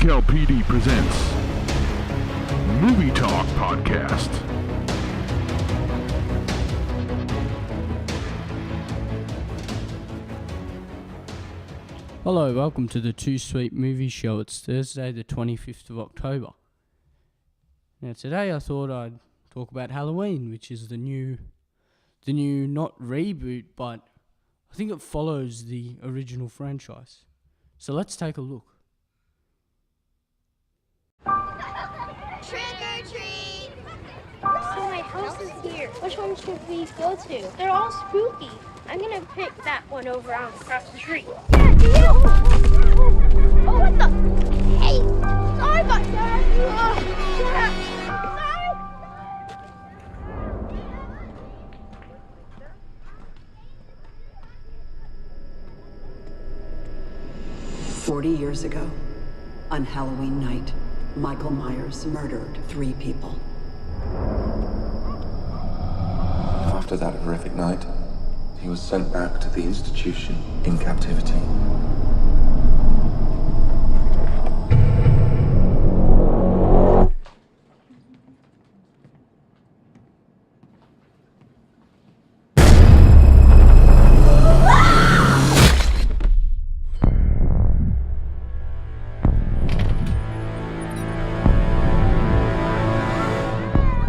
VCAL PD presents Movie Talk Podcast. Hello, welcome to the 2Sweet movie show. It's Thursday the 25th of October. Now today I thought I'd talk about Halloween, which is the new not reboot, but I think it follows the original franchise. So let's take a look. Trick or treat! So my house is here. Which one should we go to? They're all spooky. I'm gonna pick that one over on across the street. Yeah, do you? Oh, what the? Hey! Sorry about that. Sorry. 40 years ago, on Halloween night, Michael Myers murdered 3 people. After that horrific night, he was sent back to the institution in captivity.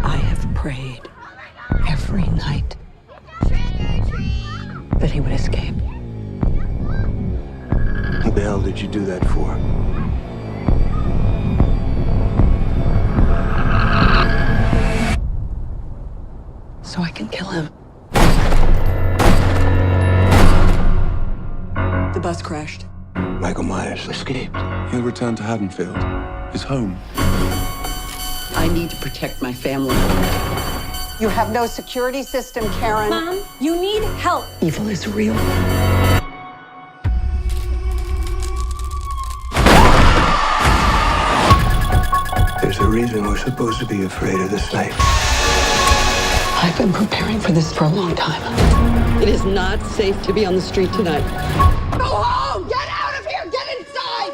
I have prayed every night that he would escape. What the hell did you do that for? So I can kill him. The bus crashed. Michael Myers escaped. He'll return to Haddonfield, his home. I need to protect my family. You have no security system, Karen. Mom, you need help. Evil is real. There's a reason we're supposed to be afraid of this night. I've been preparing for this for a long time. It is not safe to be on the street tonight. Go home! Get out of here! Get inside!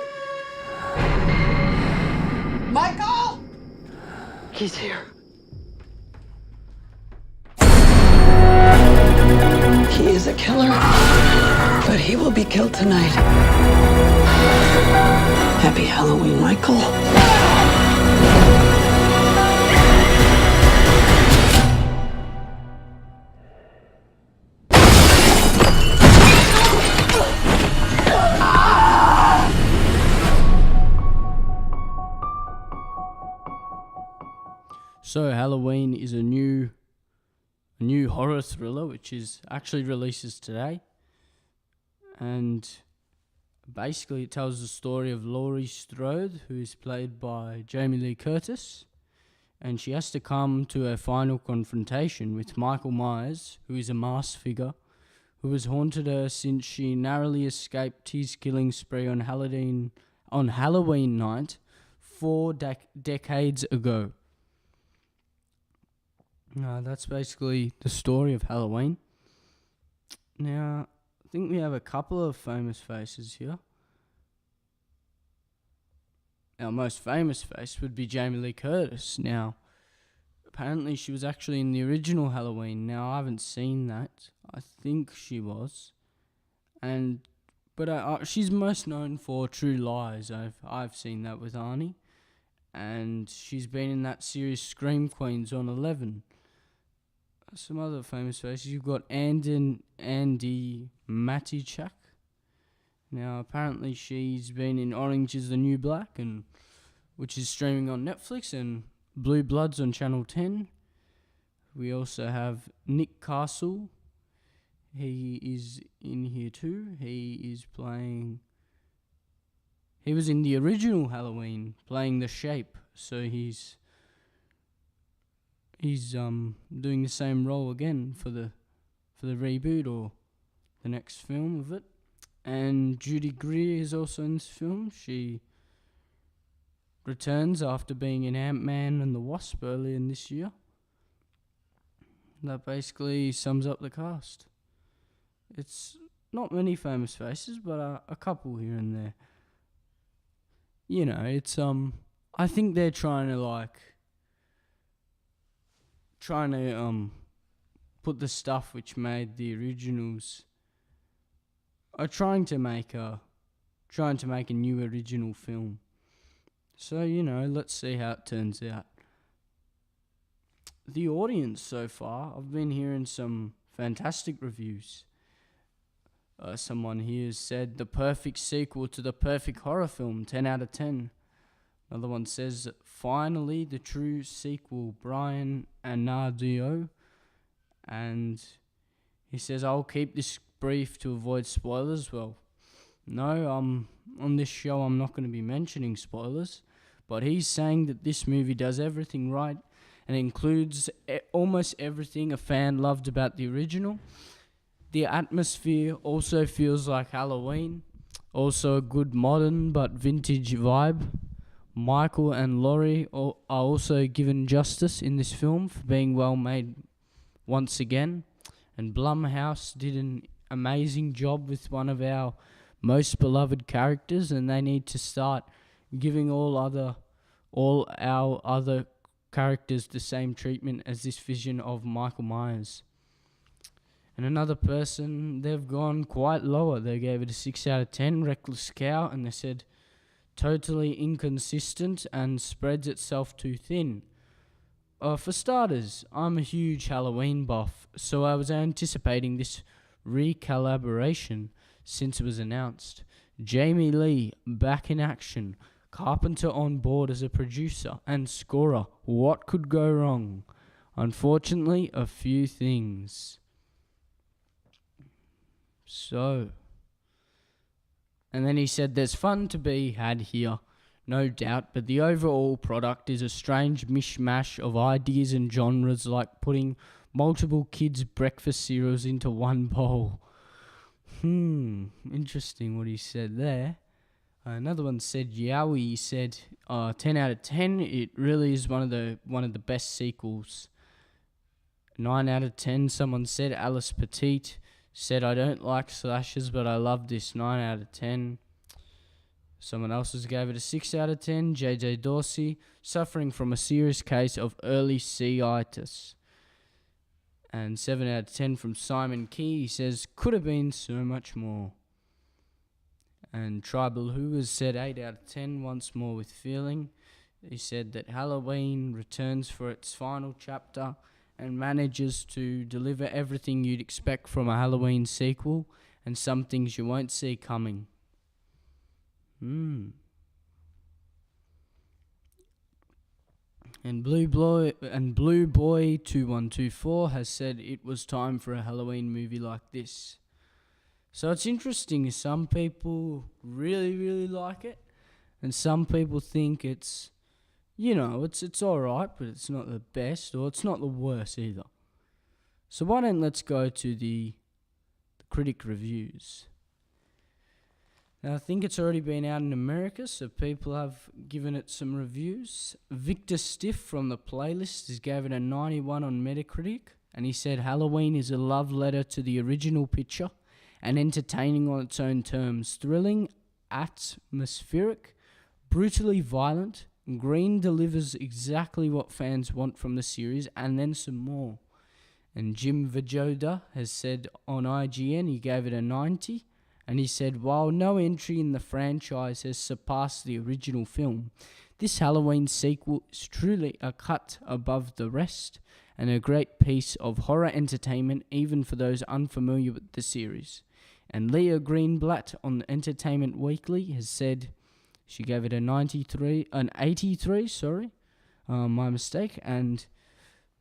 Michael! He's here. He is a killer, but he will be killed tonight. Happy Halloween, Michael. So Halloween is a new horror thriller which is actually releases today, and basically it tells the story of Laurie Strode, who is played by Jamie Lee Curtis, and she has to come to her final confrontation with Michael Myers, who is a masked figure who has haunted her since she narrowly escaped his killing spree on Halloween night 4 decades ago. That's basically the story of Halloween. Now, I think we have a couple of famous faces here. Our most famous face would be Jamie Lee Curtis. Now, apparently she was actually in the original Halloween. Now, I haven't seen that. I think she was. But she's most known for True Lies. I've seen that with Arnie. And she's been in that series Scream Queens on 11. Some other famous faces. You've got Andy Matichak. Now, apparently she's been in Orange is the New Black, which is streaming on Netflix, and Blue Bloods on Channel 10. We also have Nick Castle. He is in here too. He was in the original Halloween playing the Shape, so he's doing the same role again for the reboot or the next film of it. And Judy Greer is also in this film. She returns after being in Ant-Man and the Wasp earlier in this year. That basically sums up the cast. It's not many famous faces, but a couple here and there. it's I think they're trying to put the stuff which made the originals are trying to make a new original film. So, let's see how it turns out. The audience so far, I've been hearing some fantastic reviews. Someone here said the perfect sequel to the perfect horror film, 10 out of 10. Another one says, finally the true sequel, Brian Anardio. And he says, I'll keep this brief to avoid spoilers. Well, no, on this show I'm not going to be mentioning spoilers, but he's saying that this movie does everything right and includes almost everything a fan loved about the original. The atmosphere also feels like Halloween, also a good modern but vintage vibe. Michael and Laurie are also given justice in this film for being well made once again, and Blumhouse did an amazing job with one of our most beloved characters, and they need to start giving all our other characters the same treatment as this vision of Michael Myers. And another person, they've gone quite lower. They gave it a 6 out of 10, Reckless Cow, and they said totally inconsistent and spreads itself too thin. For starters, I'm a huge Halloween buff, so I was anticipating this recollaboration since it was announced. Jamie Lee back in action, Carpenter on board as a producer and scorer. What could go wrong? Unfortunately, a few things. So, and then he said there's fun to be had here, no doubt, but the overall product is a strange mishmash of ideas and genres, like putting multiple kids' breakfast cereals into one bowl. Interesting what he said there. Another one said Yowie. He said 10 out of 10. It really is one of the best sequels. 9 out of 10. Someone said Alice Petite said I don't like slashers, but I love this. 9 out of 10. Someone else gave it a 6 out of 10. JJ Dorsey, suffering from a serious case of early C-itis. And 7 out of 10 from Simon Key. He says, could have been so much more. And Tribal Who has said 8 out of 10, once more with feeling. He said that Halloween returns for its final chapter and manages to deliver everything you'd expect from a Halloween sequel and some things you won't see coming. And Blue Boy 2124 has said it was time for a Halloween movie like this. So it's interesting. Some people really, really like it, and some people think it's, it's alright, but it's not the best, or it's not the worst either. So why don't let's go to the critic reviews. Now, I think it's already been out in America, so people have given it some reviews. Victor Stiff from The Playlist has gave it a 91 on Metacritic, and he said Halloween is a love letter to the original picture and entertaining on its own terms. Thrilling, atmospheric, brutally violent. Green delivers exactly what fans want from the series and then some more. And Jim Vajoda has said on IGN he gave it a 90. And he said, while no entry in the franchise has surpassed the original film, this Halloween sequel is truly a cut above the rest and a great piece of horror entertainment even for those unfamiliar with the series. And Leah Greenblatt on Entertainment Weekly has said she gave it an 83, my mistake, and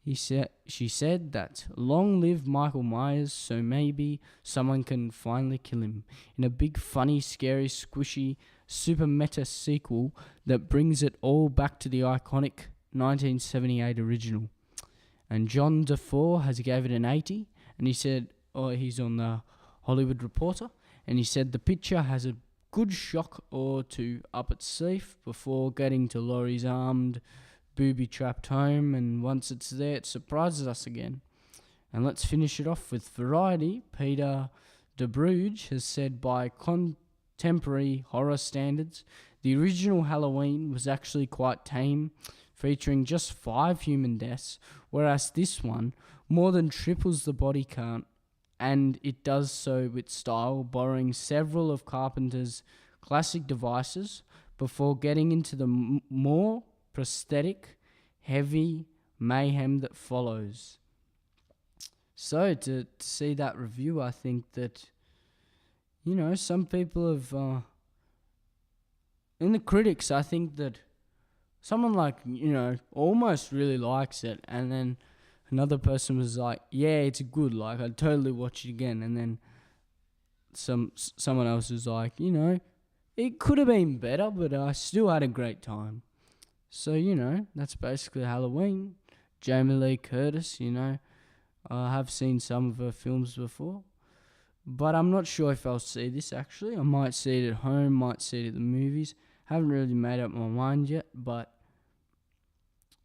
she said that long live Michael Myers, so maybe someone can finally kill him in a big, funny, scary, squishy, super meta sequel that brings it all back to the iconic 1978 original. And John DeFore has gave it an 80, and he said, he's on the Hollywood Reporter, and he said the picture has a good shock or two up its sleeve before getting to Laurie's armed, booby-trapped home, and once it's there, it surprises us again. And let's finish it off with Variety. Peter DeBruge has said, by contemporary horror standards, The original Halloween was actually quite tame, featuring just 5 human deaths, whereas this one more than triples the body count, and it does so with style, borrowing several of Carpenter's classic devices before getting into the more prosthetic, heavy mayhem that follows. So to see that review, I think that, some people have, in the critics, I think that someone like, almost really likes it, and then another person was like, yeah, it's good, like, I'd totally watch it again, and then someone else was like, it could have been better, but I still had a great time. So, that's basically Halloween. Jamie Lee Curtis, I have seen some of her films before, but I'm not sure if I'll see this actually. I might see it at home, might see it at the movies. Haven't really made up my mind yet, but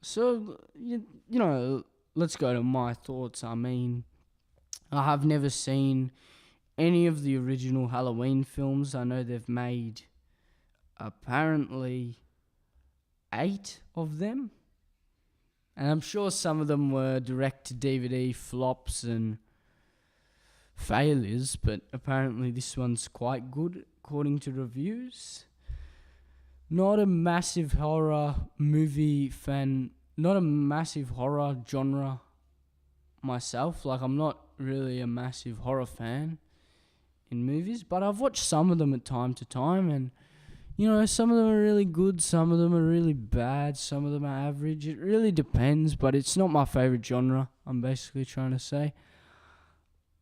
so, let's go to my thoughts. I mean, I have never seen any of the original Halloween films. I know they've made apparently 8 of them. And I'm sure some of them were direct-to-DVD flops and failures, but apparently this one's quite good, according to reviews. Not a massive horror movie fan, not a massive horror genre myself. Like, I'm not really a massive horror fan in movies, but I've watched some of them at time to time, and some of them are really good, some of them are really bad, some of them are average. It really depends, but it's not my favourite genre, I'm basically trying to say.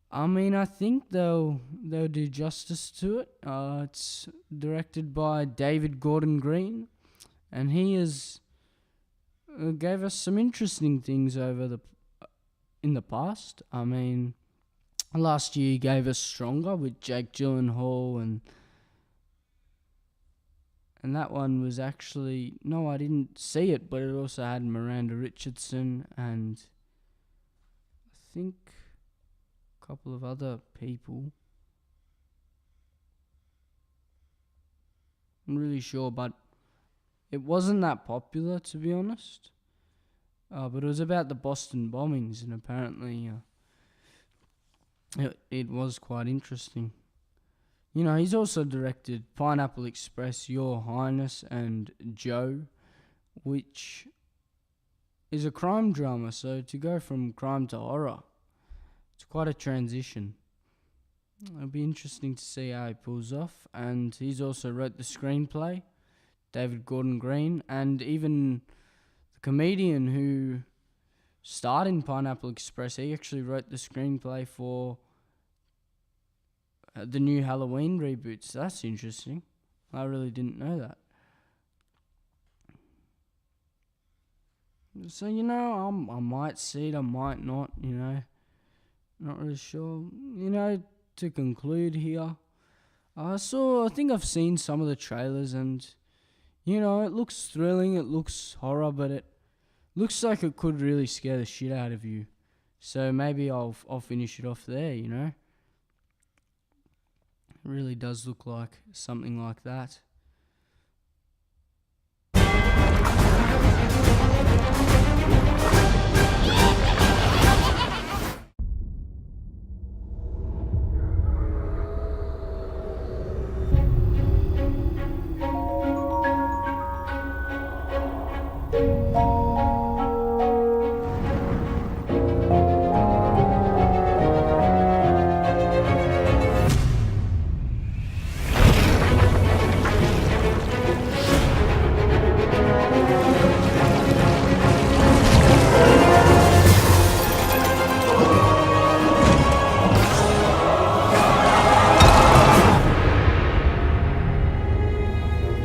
I mean, I think they'll do justice to it. It's directed by David Gordon Green, and he has gave us some interesting things in the past. I mean, last year he gave us Stronger with Jake Gyllenhaal, and that one was actually, no, I didn't see it, but it also had Miranda Richardson and I think a couple of other people. I'm really sure, but it wasn't that popular, to be honest. But it was about the Boston bombings, and apparently it was quite interesting. He's also directed Pineapple Express, Your Highness, and Joe, which is a crime drama. So to go from crime to horror, it's quite a transition. It'll be interesting to see how he pulls off. And he's also wrote the screenplay, David Gordon Green, and even the comedian who starred in Pineapple Express, he actually wrote the screenplay for the new Halloween reboots. That's interesting. I really didn't know that. So, I might see it, I might not, Not really sure. To conclude here, I think I've seen some of the trailers, and, it looks thrilling, it looks horror, but it looks like it could really scare the shit out of you. So maybe I'll finish it off there, It really does look like something like that.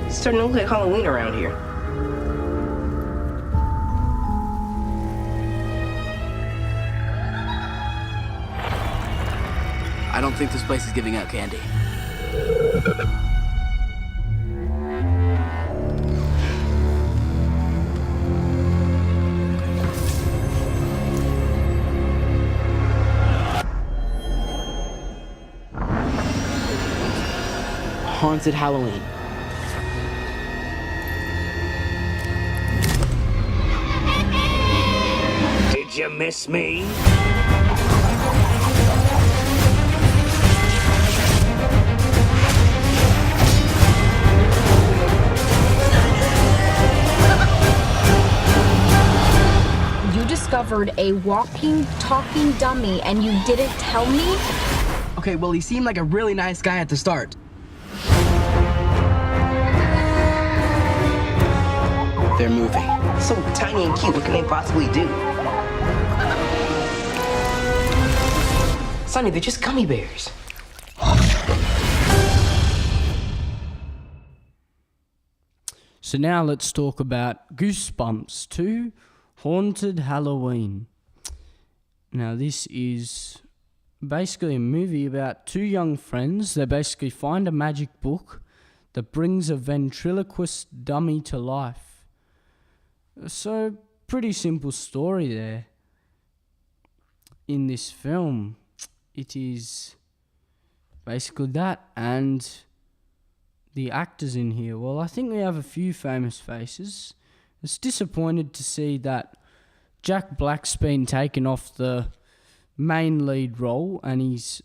Starting to look like Halloween around here. I don't think this place is giving out candy. Haunted Halloween. you miss me? You discovered a walking, talking dummy and you didn't tell me? Okay, well, he seemed like a really nice guy at the start. They're moving. So tiny and cute, what can they possibly do? Sonny, they're just gummy bears. So now let's talk about Goosebumps 2 Haunted Halloween. Now this is basically a movie about two young friends. They basically find a magic book that brings a ventriloquist dummy to life. So pretty simple story there. In this film, it is basically that, and the actors in here. Well, I think we have a few famous faces. It's disappointed to see that Jack Black's been taken off the main lead role and he's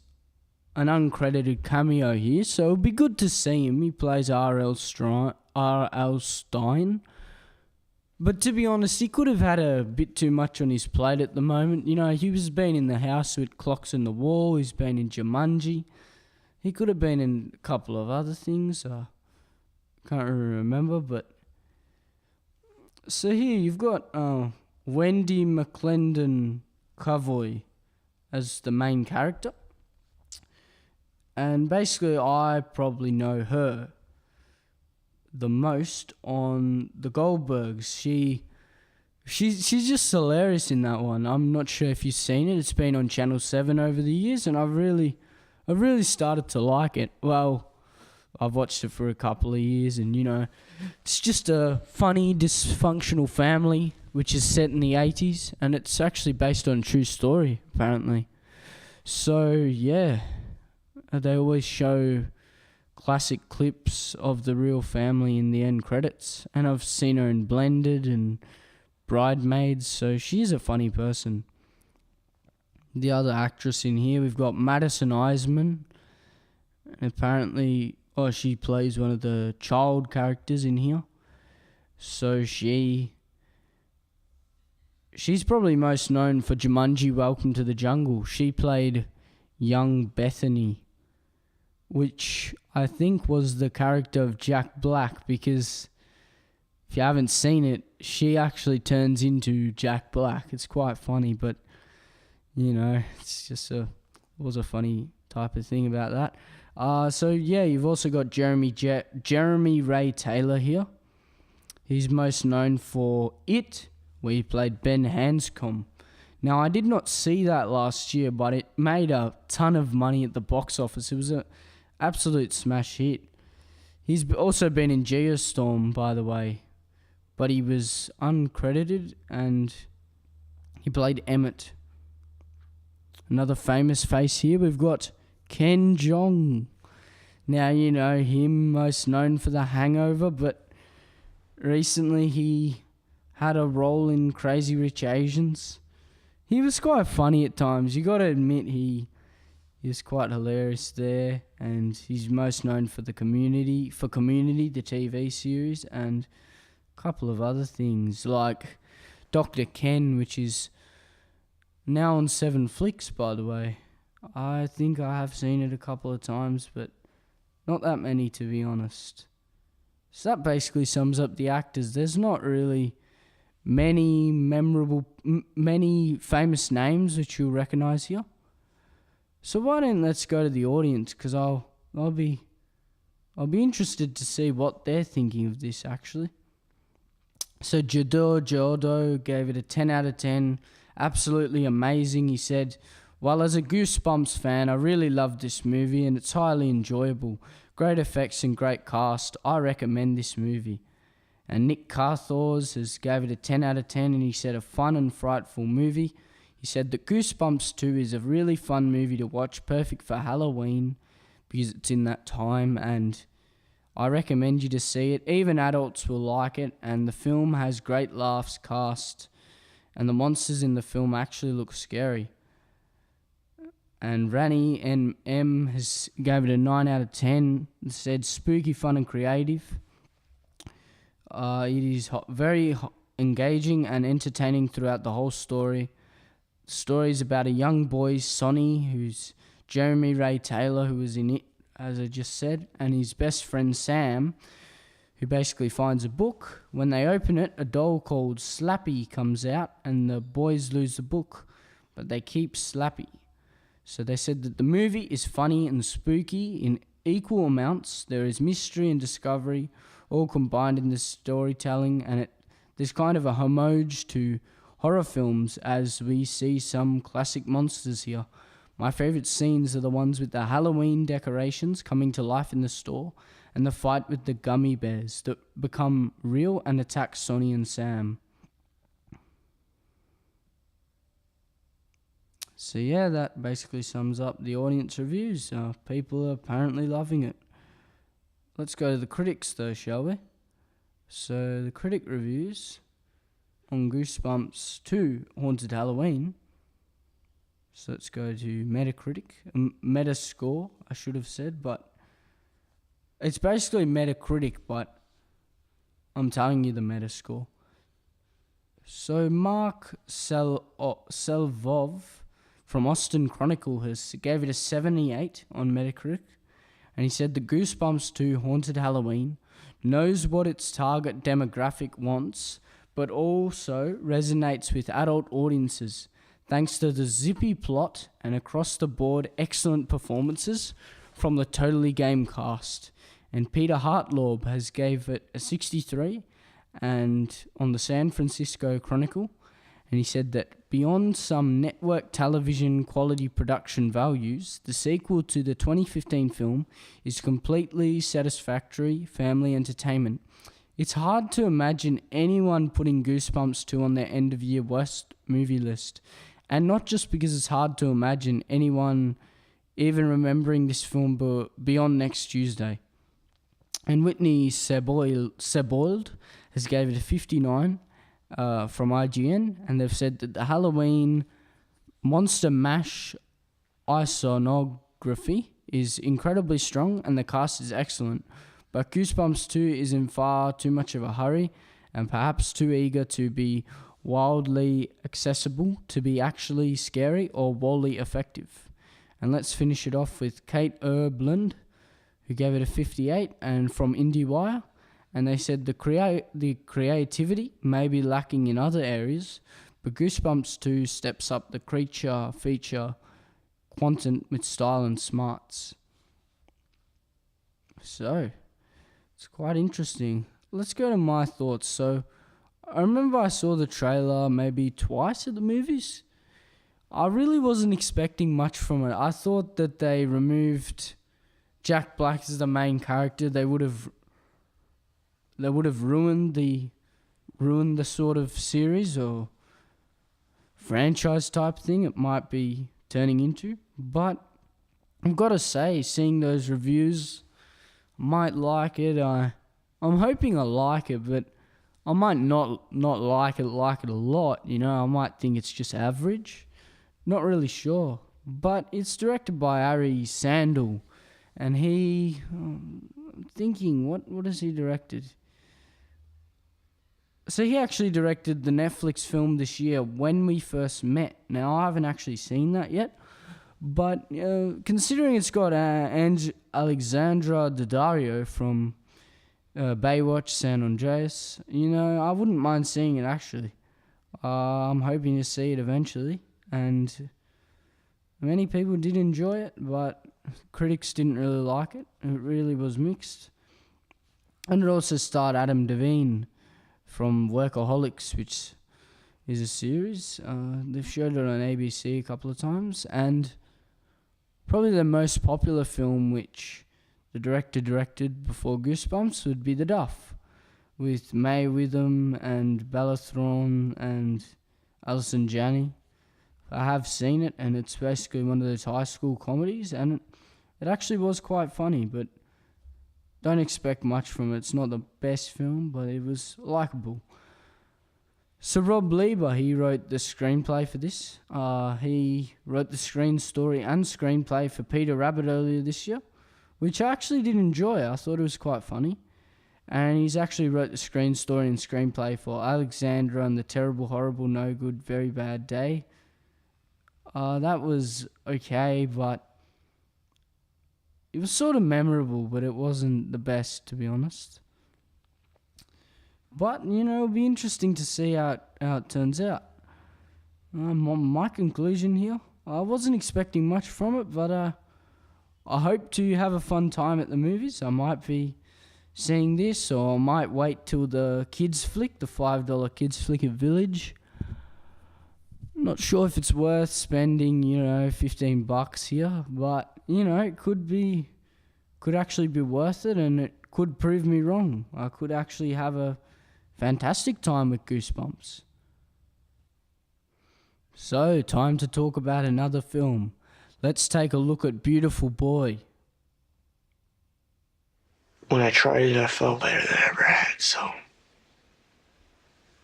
an uncredited cameo here, so it'll be good to see him. He plays R.L. Stein. But to be honest, he could have had a bit too much on his plate at the moment. You know, he was been in The House with Clocks in the Wall, he's been in Jumanji. He could have been in a couple of other things. Can't really remember, but... So here you've got Wendy McClendon Cavoy as the main character. And basically I probably know her the most on the Goldbergs. She's just hilarious in that one. I'm not sure if you've seen it. It's been on Channel 7 over the years, and I've really started to like it. Well, I've watched it for a couple of years, and you know, it's just a funny, dysfunctional family which is set in the 80s, and it's actually based on a true story, apparently. So yeah, they always show classic clips of the real family in the end credits, and I've seen her in Blended and Bridesmaids, so she's a funny person. The other actress in here, we've got Madison Eisman. Apparently, she plays one of the child characters in here. So she's probably most known for Jumanji Welcome to the Jungle. She played young Bethany, which I think was the character of Jack Black, because if you haven't seen it, she actually turns into Jack Black. It's quite funny, but you know, it's just was a funny type of thing about that. So yeah, you've also got Jeremy Ray Taylor here. He's most known for It, where he played Ben Hanscom. Now, I did not see that last year, but it made a ton of money at the box office. It was an absolute smash hit. He's also been in Geostorm, by the way, but he was uncredited, and he played Emmett. Another famous face here, we've got Ken Jeong. Now, you know him most known for The Hangover, but recently he had a role in Crazy Rich Asians. He was quite funny at times. You got to admit he is quite hilarious there, and he's most known for Community, the TV series, and a couple of other things like Dr. Ken, which is now on 7 Flicks, by the way. I think I have seen it a couple of times, but not that many, to be honest. So that basically sums up the actors. There's not really many famous names which you'll recognise here. So why don't let's go to the audience, because I'll be interested to see what they're thinking of this actually. So Jodo gave it a 10 out of 10. Absolutely amazing. He said, "Well, as a Goosebumps fan, I really loved this movie and it's highly enjoyable. Great effects and great cast. I recommend this movie." And Nick Carthors gave it a 10 out of 10, and he said, "A fun and frightful movie." He said that Goosebumps 2 is a really fun movie to watch, perfect for Halloween because it's in that time, and I recommend you to see it. Even adults will like it, and the film has great laughs, cast, and the monsters in the film actually look scary. And Rani M has gave it a 9 out of 10. It said spooky, fun and creative. It is very engaging and entertaining throughout the whole story. The story is about a young boy, Sonny, who's Jeremy Ray Taylor, who was in it, as I just said, and his best friend Sam, who basically finds a book. When they open it, a doll called Slappy comes out, and the boys lose the book, but they keep Slappy. So they said that the movie is funny and spooky in equal amounts. There is mystery and discovery all combined in the storytelling, and there's kind of a homage to horror films as we see some classic monsters here. My favourite scenes are the ones with the Halloween decorations coming to life in the store and the fight with the gummy bears that become real and attack Sonny and Sam. So yeah, that basically sums up the audience reviews. People are apparently loving it. Let's go to the critics though, shall we? So the critic reviews on Goosebumps 2 Haunted Halloween. So let's go to Metacritic, Metascore, I should have said, but it's basically Metacritic, but I'm telling you the Metascore. So Mark Selvov from Austin Chronicle gave it a 78 on Metacritic, and he said the Goosebumps 2 Haunted Halloween knows what its target demographic wants, but also resonates with adult audiences, thanks to the zippy plot and across-the-board excellent performances from the Totally Game cast. And Peter Hartlaub has gave it a 63 and on the San Francisco Chronicle, and he said that beyond some network television quality production values, the sequel to the 2015 film is completely satisfactory family entertainment. It's hard to imagine anyone putting Goosebumps 2 on their end-of-year worst movie list. And not just because it's hard to imagine anyone even remembering this film beyond next Tuesday. And Whitney Sebold has gave it a 59 from IGN, and they've said that the Halloween Monster Mash iconography is incredibly strong and the cast is excellent, but Goosebumps 2 is in far too much of a hurry and perhaps too eager to be wildly accessible to be actually scary or wholly effective. And let's finish it off with Kate Erblund, who gave it a 58, and from IndieWire, and they said the creativity may be lacking in other areas, but Goosebumps 2 steps up the creature feature quantum with style and smarts. So, it's quite interesting. Let's go to my thoughts. So, I remember I saw the trailer maybe twice at the movies. I really wasn't expecting much from it. I thought that they removed Jack Black as the main character. They would have ruined the sort of series or franchise type thing it might be turning into. But I've got to say, seeing those reviews, I might like it. I'm hoping I like it, but I might not like it a lot, you know. I might think it's just average. Not really sure. But it's directed by Ari Sandel, and I'm thinking, what has he directed? So he actually directed the Netflix film this year, When We First Met. Now, I haven't actually seen that yet, but considering it's got Alexandra Daddario from Baywatch, San Andreas, you know, I wouldn't mind seeing it actually. I'm hoping to see it eventually, and many people did enjoy it, but critics didn't really like it. It really was mixed. And it also starred Adam Devine from Workaholics, which is a series. They've showed it on ABC a couple of times, and probably the most popular film which the director directed before Goosebumps would be The Duff, with Mae Witham and Bella Thorne and Alison Janney. I have seen it, and it's basically one of those high school comedies, and it actually was quite funny, but don't expect much from it. It's not the best film, but it was likeable. So Rob Lieber, he wrote the screenplay for this. He wrote the story and screenplay for Peter Rabbit earlier this year, which I actually did enjoy. I thought it was quite funny. And he's actually wrote the story and screenplay for Alexandra and the Terrible, Horrible, No Good, Very Bad Day. That was okay, but it was sort of memorable, but it wasn't the best, to be honest. But, it'll be interesting to see how it turns out. My conclusion here, I wasn't expecting much from it, but I hope to have a fun time at the movies. I might be seeing this, or I might wait till the kids flick, the $5 kids flick at Village. Not sure if it's worth spending, $15 here, but, it could actually be worth it, and it could prove me wrong. I could actually have a fantastic time with Goosebumps. So, time to talk about another film. Let's take a look at Beautiful Boy. When I tried it, I felt better than I ever had, so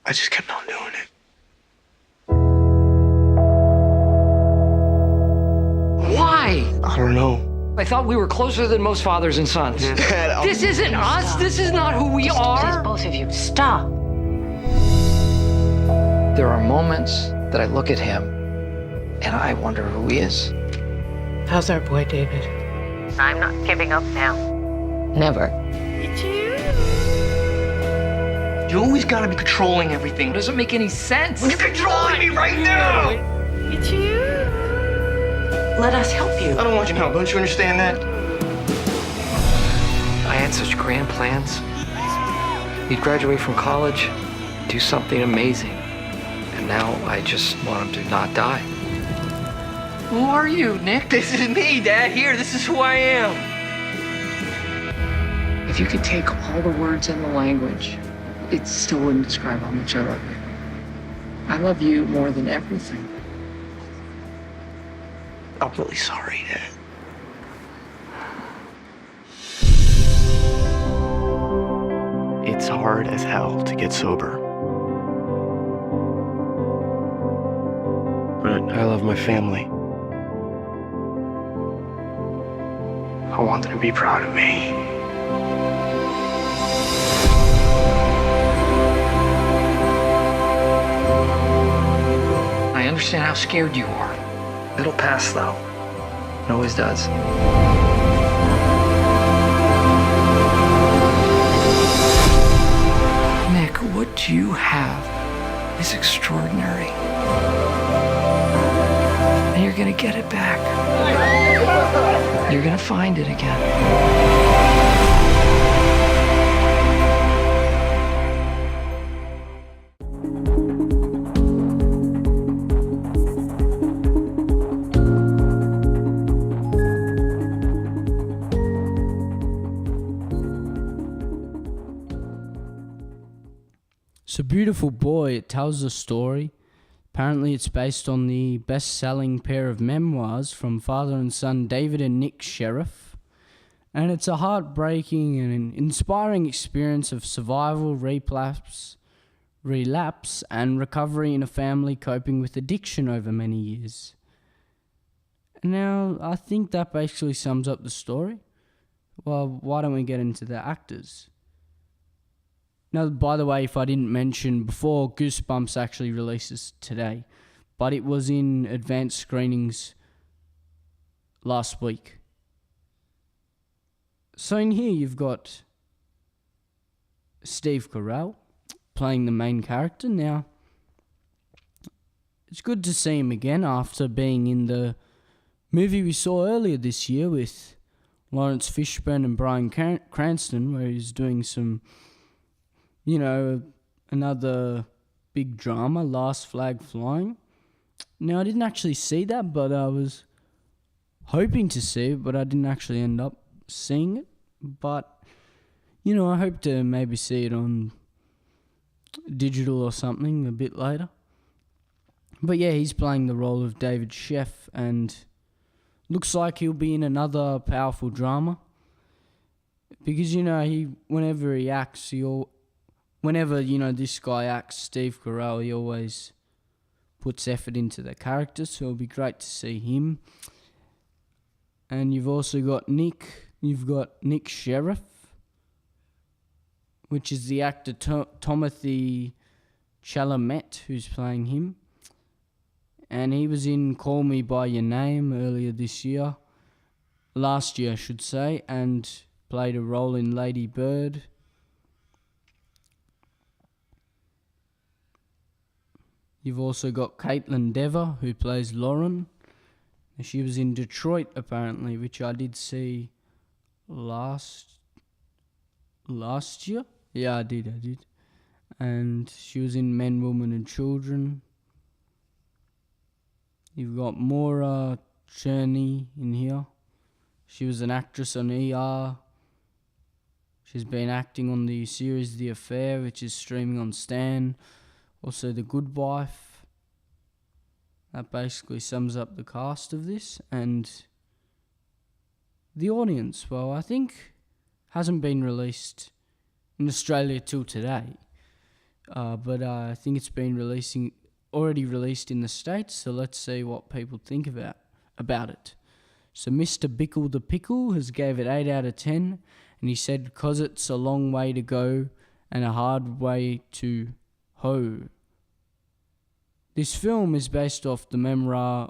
I just kept on doing it. Why? I don't know. I thought we were closer than most fathers and sons. This isn't us. This is not who we are. Please, both of you, stop. There are moments that I look at him and I wonder who he is. How's our boy, David? I'm not giving up now. Never. It's you. You always gotta be controlling everything. It doesn't make any sense. You're controlling me right now! It's you. Let us help you. I don't want your help. Don't you understand that? I had such grand plans. He'd graduate from college, do something amazing. And now I just want him to not die. Who are you, Nick? This is me, Dad. Here, this is who I am. If you could take all the words in the language, it still wouldn't describe how much I love you. I love you more than everything. I'm really sorry, Dad. It's hard as hell to get sober. But I love my family. I want them to be proud of me. I understand how scared you are. It'll pass, though. It always does. Nick, what you have is extraordinary. And you're gonna get it back. You're gonna find it again. So Beautiful Boy, it tells a story. Apparently it's based on the best-selling pair of memoirs from father and son David and Nick Sheriff. And it's a heartbreaking and inspiring experience of survival, relapse, and recovery in a family coping with addiction over many years. Now, I think that basically sums up the story. Well, why don't we get into the actors? Now, by the way, if I didn't mention before, Goosebumps actually releases today, but it was in advanced screenings last week. So in here you've got Steve Carell playing the main character. Now, it's good to see him again after being in the movie we saw earlier this year with Lawrence Fishburne and Bryan Cranston, where he's doing some, another big drama, Last Flag Flying. Now, I didn't actually see that, but I was hoping to see it, but I didn't actually end up seeing it. But, I hope to maybe see it on digital or something a bit later. But yeah, he's playing the role of David Sheff, and looks like he'll be in another powerful drama. Because, whenever he acts, whenever, this guy acts, Steve Carell, he always puts effort into the character, so it'll be great to see him. And you've also got Nick Sheriff, which is the actor Timothy Chalamet who's playing him. And he was in Call Me By Your Name last year I should say, and played a role in Lady Bird. You've also got Caitlin Dever, who plays Lauren. She was in Detroit, apparently, which I did see last year. Yeah, I did. And she was in Men, Women and Children. You've got Maura Cherney in here. She was an actress on ER. She's been acting on the series The Affair, which is streaming on Stan. Also The Good Wife. That basically sums up the cast of this. And the audience, well, I think hasn't been released in Australia till today. But I think it's been already released in the States, so let's see what people think about it. So Mr. Bickle the Pickle has gave it 8 out of 10, and he said, because it's a long way to go and a hard way to hoe. This film is based off the memoir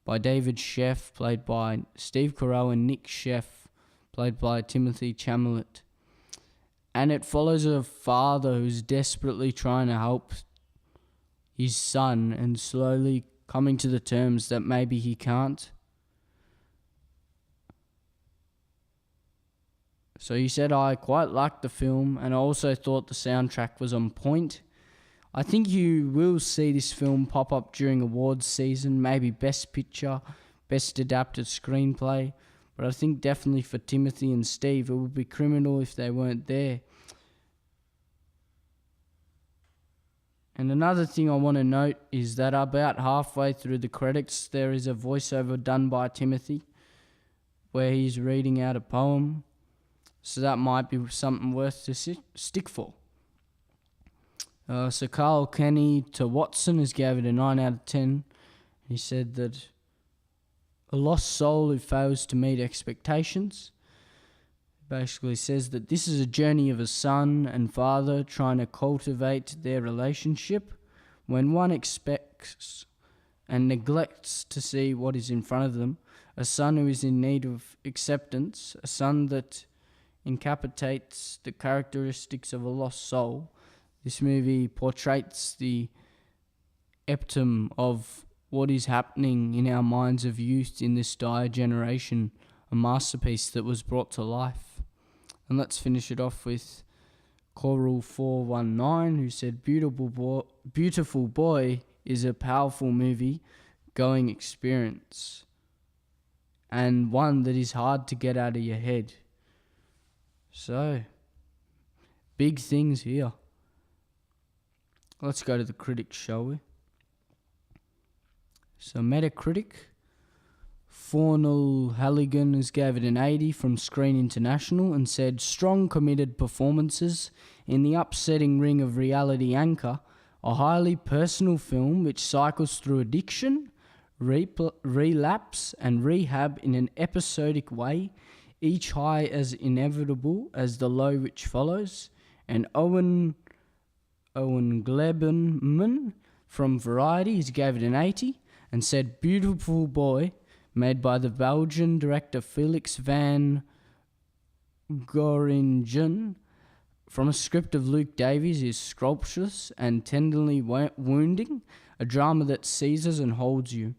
by David Sheff, played by Steve Carell, and Nick Sheff, played by Timothy Chalamet. And it follows a father who's desperately trying to help his son and slowly coming to the terms that maybe he can't. So he said, I quite liked the film, and I also thought the soundtrack was on point. I think you will see this film pop up during awards season, maybe Best Picture, Best Adapted Screenplay, but I think definitely for Timothy and Steve, it would be criminal if they weren't there. And another thing I want to note is that about halfway through the credits, there is a voiceover done by Timothy where he's reading out a poem. So that might be something worth to stick for. So Carl Kenny to Watson has gave it a 9 out of 10. He said that a lost soul who fails to meet expectations. Basically says that this is a journey of a son and father trying to cultivate their relationship when one expects and neglects to see what is in front of them. A son who is in need of acceptance, a son that incapacitates the characteristics of a lost soul. This movie portrays the epitome of what is happening in our minds of youth in this dire generation, a masterpiece that was brought to life. And let's finish it off with Coral419, who said, Beautiful Boy is a powerful movie going experience, and one that is hard to get out of your head. So, big things here. Let's go to the critics, shall we? So Metacritic, Fornal Halligan has gave it an 80 from Screen International and said, strong committed performances in the upsetting ring of reality anchor, a highly personal film which cycles through addiction, relapse and rehab in an episodic way, each high as inevitable as the low which follows. And Owen Glebenman from Variety has gave it an 80 and said, Beautiful Boy, made by the Belgian director Felix van Goringen, from a script of Luke Davies, is scrumptious and tenderly wounding, a drama that seizes and holds you.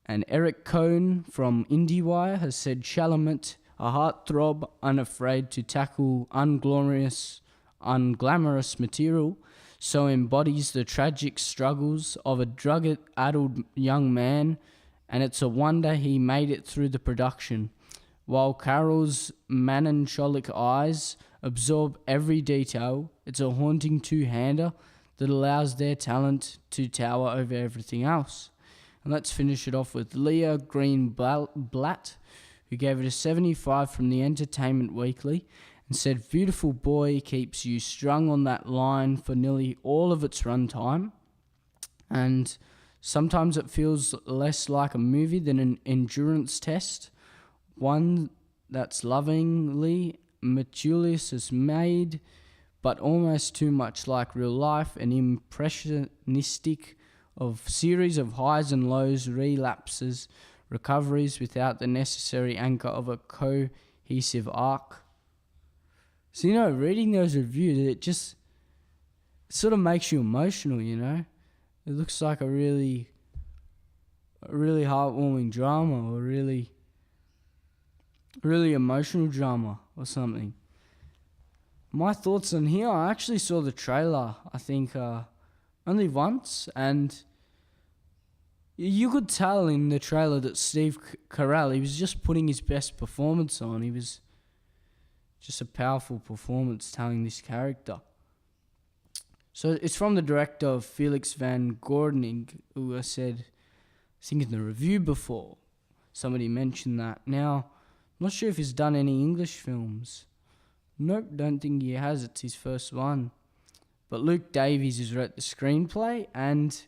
And Eric Cohn from IndieWire has said, Chalamet, a heartthrob unafraid to tackle unglamorous material, so embodies the tragic struggles of a drug-addled young man, and it's a wonder he made it through the production, while Carol's melancholic eyes absorb every detail. It's a haunting two-hander that allows their talent to tower over everything else. And let's finish it off with Leah Greenblatt, who gave it a 75 from the Entertainment Weekly and said, "Beautiful Boy" keeps you strung on that line for nearly all of its runtime, and sometimes it feels less like a movie than an endurance test, one that's lovingly Meticulous is made, but almost too much like real life, an impressionistic of series of highs and lows, relapses, recoveries without the necessary anchor of a cohesive arc. So, reading those reviews, it just sort of makes you emotional, It looks like a really heartwarming drama, or really emotional drama or something. My thoughts on here, I actually saw the trailer, I think, only once, and you could tell in the trailer that Steve Carell, he was just putting his best performance on. He was just a powerful performance telling this character. So it's from the director of Felix van Gordening, who I said, I think in the review before, somebody mentioned that. Now, I'm not sure if he's done any English films. Nope, don't think he has. It's his first one. But Luke Davies has wrote the screenplay, and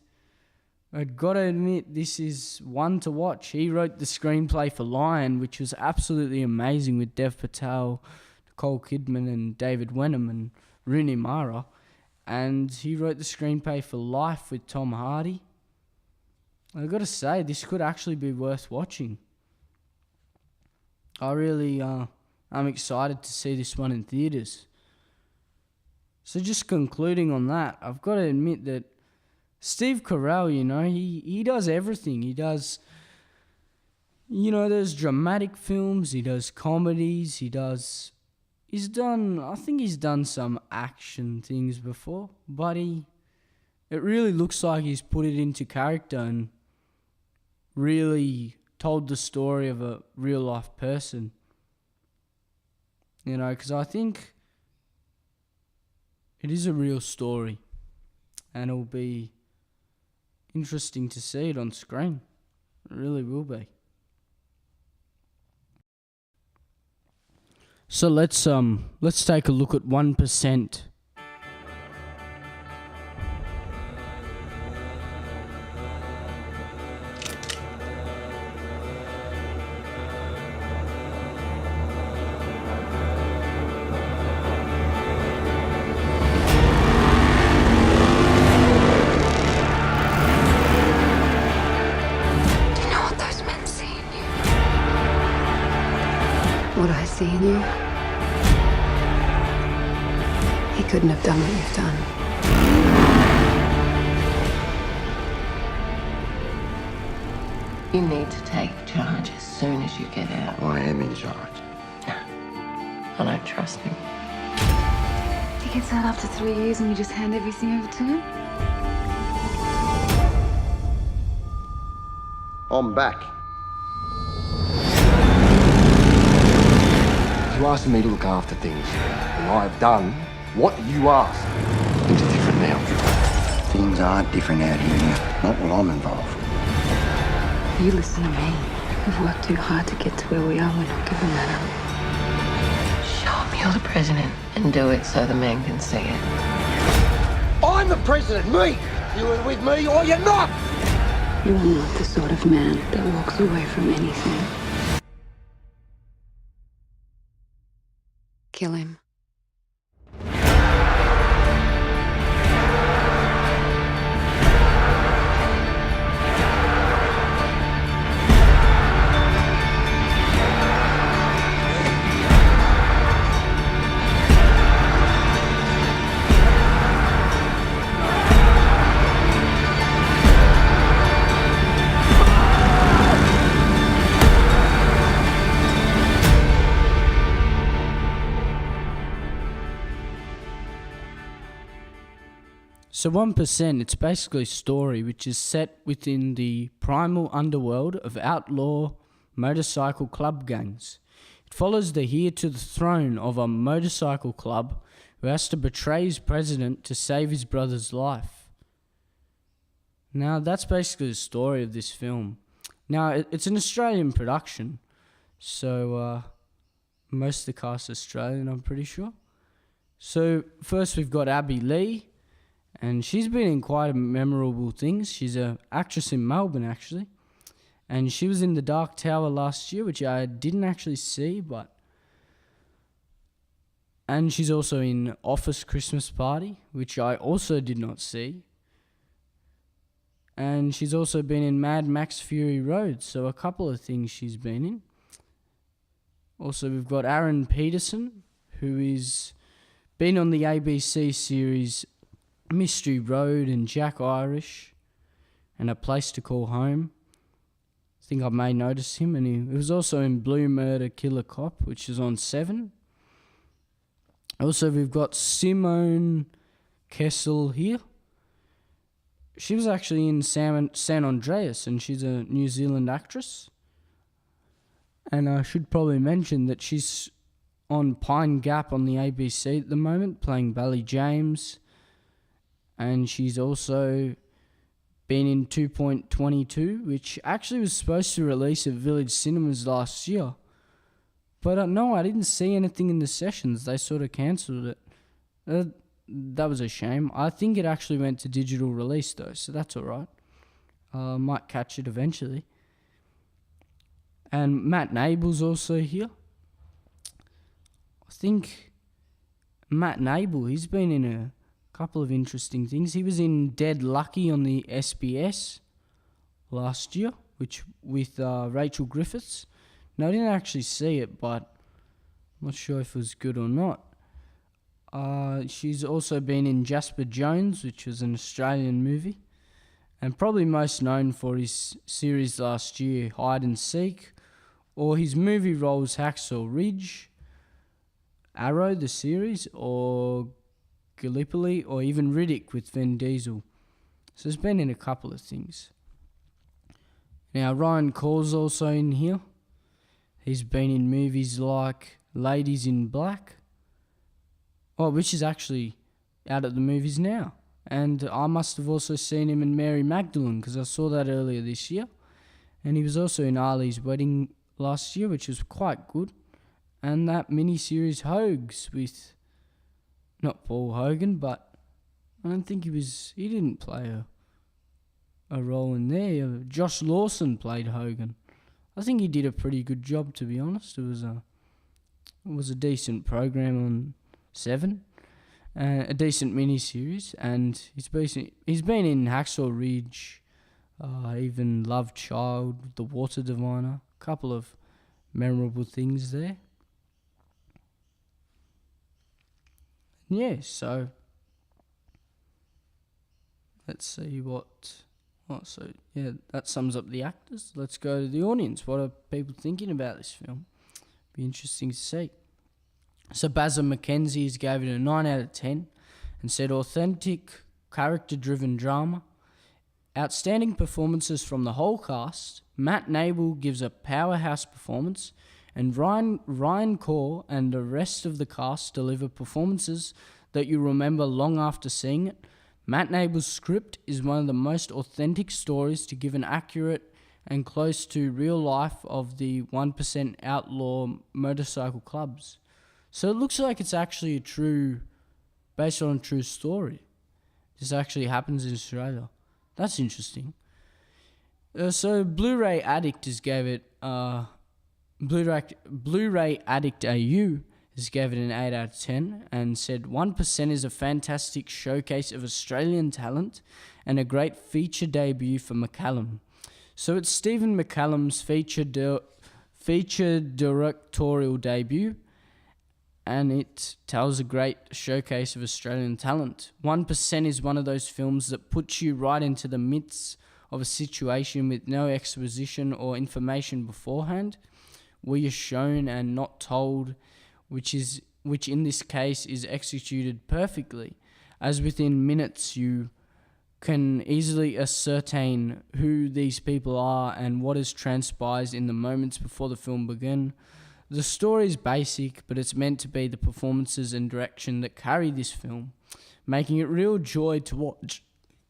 I've got to admit, this is one to watch. He wrote the screenplay for Lion, which was absolutely amazing, with Dev Patel, Nicole Kidman, and David Wenham, and Rooney Mara. And he wrote the screenplay for Life with Tom Hardy. I've got to say, this could actually be worth watching. I'm excited to see this one in theatres. So just concluding on that, I've got to admit that Steve Carell, he does everything. He does, there's dramatic films, he does comedies, he's done some action things before, but it really looks like he's put it into character and really told the story of a real life person. Because I think it is a real story, and it'll be interesting to see it on screen. It really will be. So let's take a look at 1%. What I see in you, he couldn't have done what you've done. You need to take charge as soon as you get out. I am in charge. I don't trust him. He gets out after 3 years and we just hand everything over to him? I'm back. You asked me to look after things, and I've done what you asked. Things are different now. Things aren't different out here, not while I'm involved. You listen to me. We've worked too hard to get to where we are. We're not giving that up. Show him you're the president and do it so the man can see it. I'm the president, me! You're with me or you're not! You are not the sort of man that walks away from anything. Kill him. So 1%, it's basically a story which is set within the primal underworld of outlaw motorcycle club gangs. It follows the heir to the throne of a motorcycle club who has to betray his president to save his brother's life. Now, that's basically the story of this film. Now, it's an Australian production, so Most of the cast Australian, I'm pretty sure. So first we've got Abby Lee, and she's been in quite memorable things. She's an actress in Melbourne, actually. And she was in The Dark Tower last year, which I didn't actually see, but... And she's also in Office Christmas Party, which I also did not see. And she's also been in Mad Max Fury Road, so a couple of things she's been in. Also, we've got Aaron Peterson, who is been on the ABC series Mystery Road and Jack Irish and A Place to Call Home. I think I may notice him, and he was also in Blue Murder Killer Cop, which is on 7. Also, we've got Simone Kessel here. She was actually in San Andreas, and she's a New Zealand actress. And I should probably mention that she's on Pine Gap on the ABC at the moment, playing Bally James. And she's also been in 2.22, which actually was supposed to release at Village Cinemas last year. But no, I didn't see anything in the sessions. They sort of cancelled it. That was a shame. I think it actually went to digital release though, so that's alright. Might catch it eventually. And Matt Nable's also here. I think Matt Nable, he's been in a couple of interesting things. He was in Dead Lucky on the SBS last year, which with Rachel Griffiths. Now, I didn't actually see it, but I'm not sure if it was good or not. She's also been in Jasper Jones, which was an Australian movie, and probably most known for his series last year, Hide and Seek, or his movie roles Hacksaw Ridge, Arrow, the series, or Gallipoli, or even Riddick with Vin Diesel. So he's been in a couple of things. Now, Ryan Caw's also in here. He's been in movies like Ladies in Black, which is actually out at the movies now. And I must have also seen him in Mary Magdalene, because I saw that earlier this year. And he was also in Ali's Wedding last year, which was quite good. And that mini-series Hogs with, not Paul Hogan, but I don't think he didn't play a role in there. Josh Lawson played Hogan. I think he did a pretty good job, to be honest. It was a decent program on 7, a decent mini-series, and he's been in Hacksaw Ridge, even Love Child, The Water Diviner, a couple of memorable things there. Yeah, so let's see that sums up the actors. Let's go to the audience. What are people thinking about this film? Be interesting to see. So Basil McKenzie gave it a 9 out of 10 and said authentic, character-driven drama. Outstanding performances from the whole cast. Matt Nable gives a powerhouse performance, and Ryan Caw and the rest of the cast deliver performances that you remember long after seeing it. Matt Nable's script is one of the most authentic stories to give an accurate and close to real life of the 1% outlaw motorcycle clubs. So it looks like it's actually based on a true story. This actually happens in Australia. That's interesting. So Blu-ray Addict gave it Blu-ray Addict AU gave it an 8 out of 10 and said 1% is a fantastic showcase of Australian talent and a great feature debut for McCallum. So it's Stephen McCallum's feature directorial debut, and it tells a great showcase of Australian talent. 1% is one of those films that puts you right into the midst of a situation with no exposition or information beforehand, where you're shown and not told, which in this case is executed perfectly, as within minutes you can easily ascertain who these people are and what has transpired in the moments before the film began. The story is basic, but it's meant to be the performances and direction that carry this film, making it real joy to watch,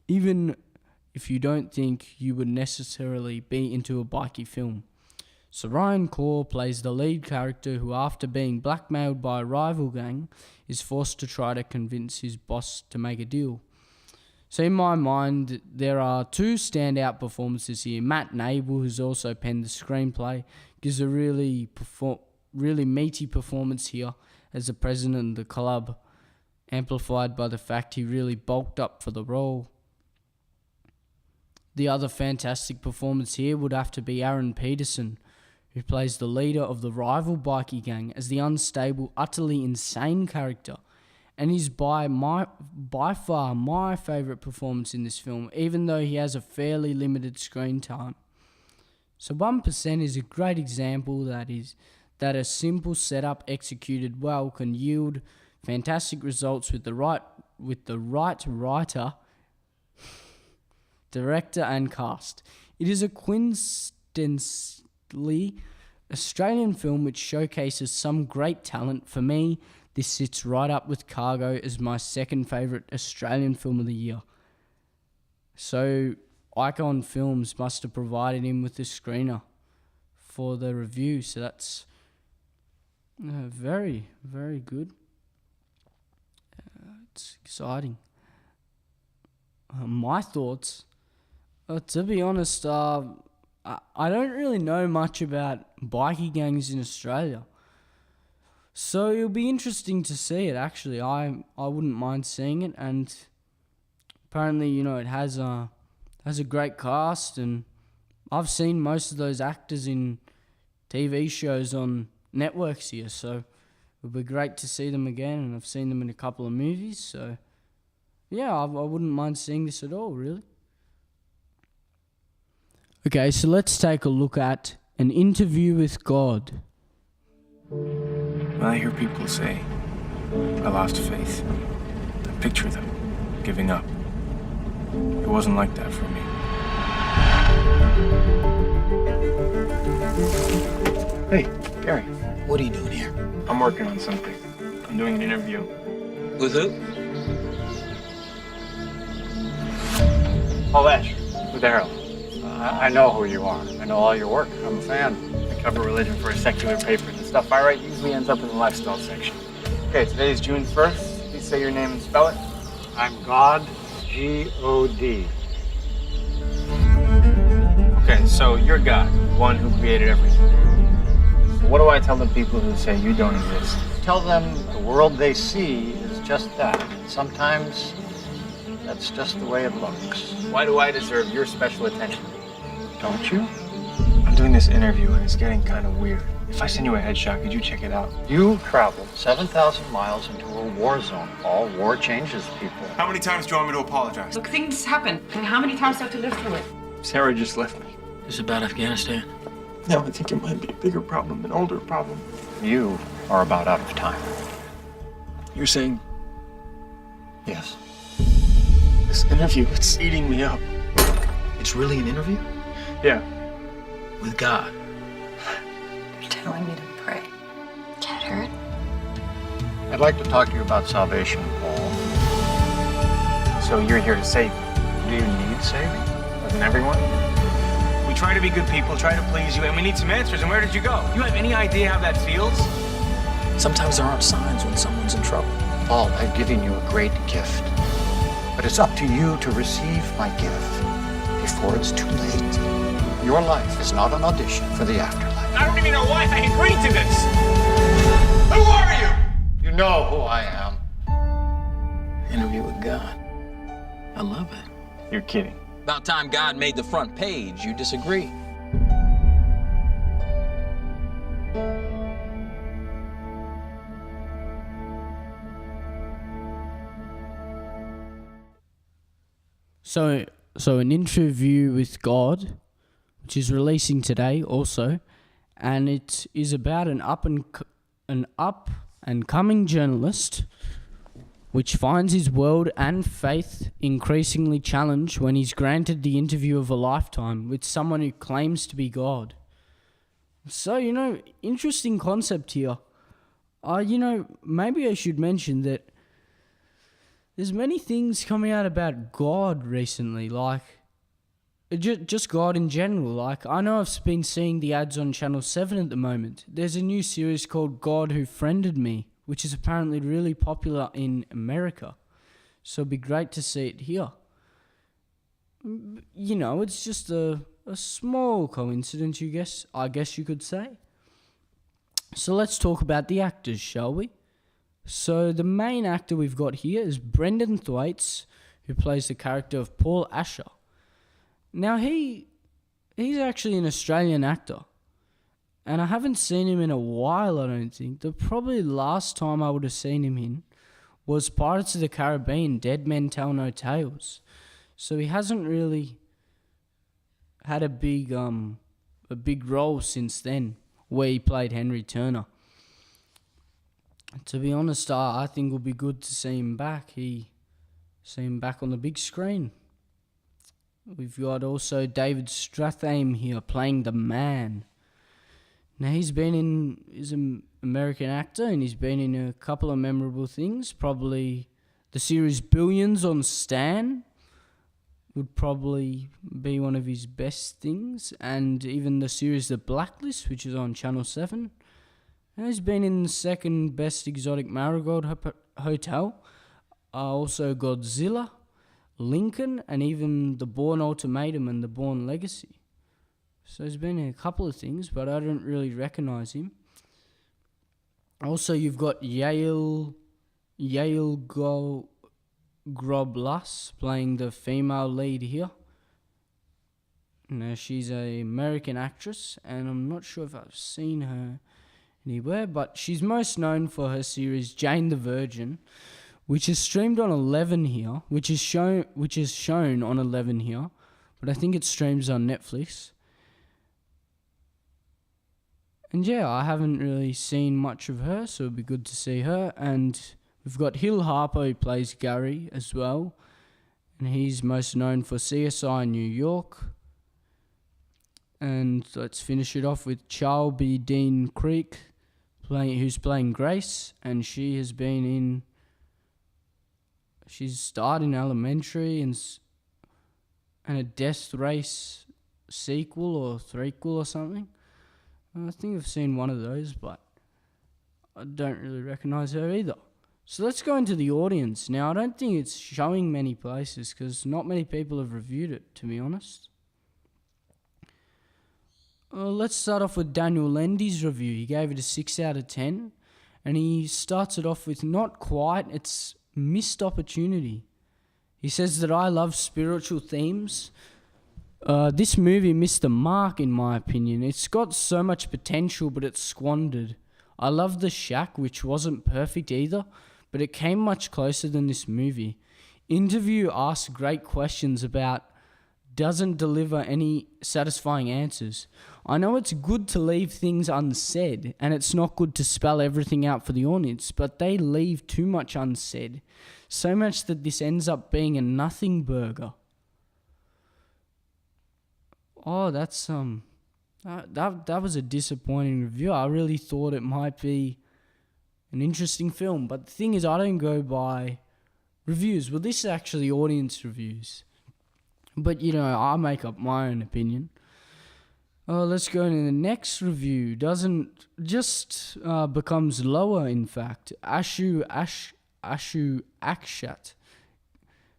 even if you don't think you would necessarily be into a bikey film. So Ryan Kaur plays the lead character who, after being blackmailed by a rival gang, is forced to try to convince his boss to make a deal. So in my mind, there are two standout performances here. Matt Nable, who's also penned the screenplay, gives a really meaty performance here as the president of the club, amplified by the fact he really bulked up for the role. The other fantastic performance here would have to be Aaron Peterson, who plays the leader of the rival bikie gang as the unstable, utterly insane character, and is by far my favourite performance in this film, even though he has a fairly limited screen time. So 1% is a great example that a simple setup executed well can yield fantastic results with the right writer, director and cast. It is a quintessentially Australian film which showcases some great talent. For me, this sits right up with Cargo as my second favourite Australian film of the year. So Icon Films must have provided him with the screener for the review, so that's very, very good. It's exciting. My thoughts, to be honest, I don't really know much about bikie gangs in Australia. So it'll be interesting to see it, actually. I wouldn't mind seeing it, and apparently, it has a great cast, and I've seen most of those actors in TV shows on networks here, so it'll be great to see them again, and I've seen them in a couple of movies, so yeah, I wouldn't mind seeing this at all, really. Okay, so let's take a look at An Interview with God. When I hear people say, I lost faith, I picture them giving up. It wasn't like that for me. Hey, Gary. What are you doing here? I'm working on something. I'm doing an interview. With who? Paul Ash, with Arrow. I know who you are. I know all your work. I'm a fan. I cover religion for a secular paper. The stuff I write usually ends up in the lifestyle section. Okay, today is June 1st. Please say your name and spell it. I'm God, G-O-D. Okay, so you're God, the one who created everything. So what do I tell the people who say you don't exist? Tell them the world they see is just that. Sometimes that's just the way it looks. Why do I deserve your special attention? Don't you? I'm doing this interview and it's getting kind of weird. If I send you a headshot, could you check it out? You traveled 7,000 miles into a war zone. All war changes people. How many times do you want me to apologize? Look, things happen. And how many times do I have to live through it? Sarah just left me. This is about Afghanistan. No, I think it might be a bigger problem, an older problem. You are about out of time. You're saying Yes. this interview, it's eating me up. It's really an interview? Yeah. With God. You're telling me to pray. Get hurt? I'd like to talk to you about salvation, Paul. So you're here to save me. Do you need saving? Doesn't everyone? We try to be good people, try to please you, and we need some answers. And where did you go? You have any idea how that feels? Sometimes there aren't signs when someone's in trouble. Paul, I've given you a great gift. But it's up to you to receive my gift before it's too late. Your life is not an audition for the afterlife. I don't even know why I agreed to this. Who are you? You know who I am. Interview with God. I love it. You're kidding. About time God made the front page. You disagree? So An Interview with God, which is releasing today also, and it is about an up and coming journalist which finds his world and faith increasingly challenged when he's granted the interview of a lifetime with someone who claims to be God. So, interesting concept here. Maybe I should mention that there's many things coming out about God recently, like just God in general. Like, I know I've been seeing the ads on Channel 7 at the moment. There's a new series called God Who Friended Me, which is apparently really popular in America. So it'd be great to see it here. You know, it's just a small coincidence, I guess you could say. So let's talk about the actors, shall we? So the main actor we've got here is Brendan Thwaites, who plays the character of Paul Asher. Now, he's actually an Australian actor, and I haven't seen him in a while, I don't think. The probably last time I would have seen him in was Pirates of the Caribbean, Dead Men Tell No Tales. So he hasn't really had a big role since then, where he played Henry Turner. To be honest, I think it'll be good to see him back. See him back on the big screen. We've got also David Strathairn here playing the Man. Now he's an American actor, and he's been in a couple of memorable things. Probably the series Billions on Stan would probably be one of his best things, and even the series The Blacklist, which is on Channel 7. And he's been in the second best Exotic Marigold Hotel, also Godzilla, Lincoln, and even The Bourne Ultimatum and The Bourne Legacy. So he's been in a couple of things, but I don't really recognise him. Also, you've got Yael Groblas playing the female lead here. Now, she's an American actress, and I'm not sure if I've seen her anywhere, but she's most known for her series Jane the Virgin, which is streamed on 11 here, which is shown on 11 here, but I think it streams on Netflix. And yeah, I haven't really seen much of her, so it'd be good to see her. And we've got Hill Harper, who plays Gary as well, and he's most known for CSI New York. And let's finish it off with Charlby Dean Creek, who's playing Grace, and she's starred in Elementary and a Death Race sequel or threequel or something. I think I've seen one of those, but I don't really recognise her either. So let's go into the audience. Now, I don't think it's showing many places because not many people have reviewed it, to be honest. Let's start off with Daniel Lendy's review. He gave it a 6 out of 10, and he starts it off with not quite, it's missed opportunity. He says that I love spiritual themes. This movie missed the mark, in my opinion. It's got so much potential, but it's squandered. I love The Shack, which wasn't perfect either, but it came much closer than this movie. Interview asks great questions about doesn't deliver any satisfying answers. I know it's good to leave things unsaid, and it's not good to spell everything out for the audience, but they leave too much unsaid. So much that this ends up being a nothing burger. Oh, that's that was a disappointing review. I really thought it might be an interesting film, but the thing is, I don't go by reviews. Well, this is actually audience reviews, but you know, I make up my own opinion. Let's go into the next review. Becomes lower, in fact. Ashu Akshat.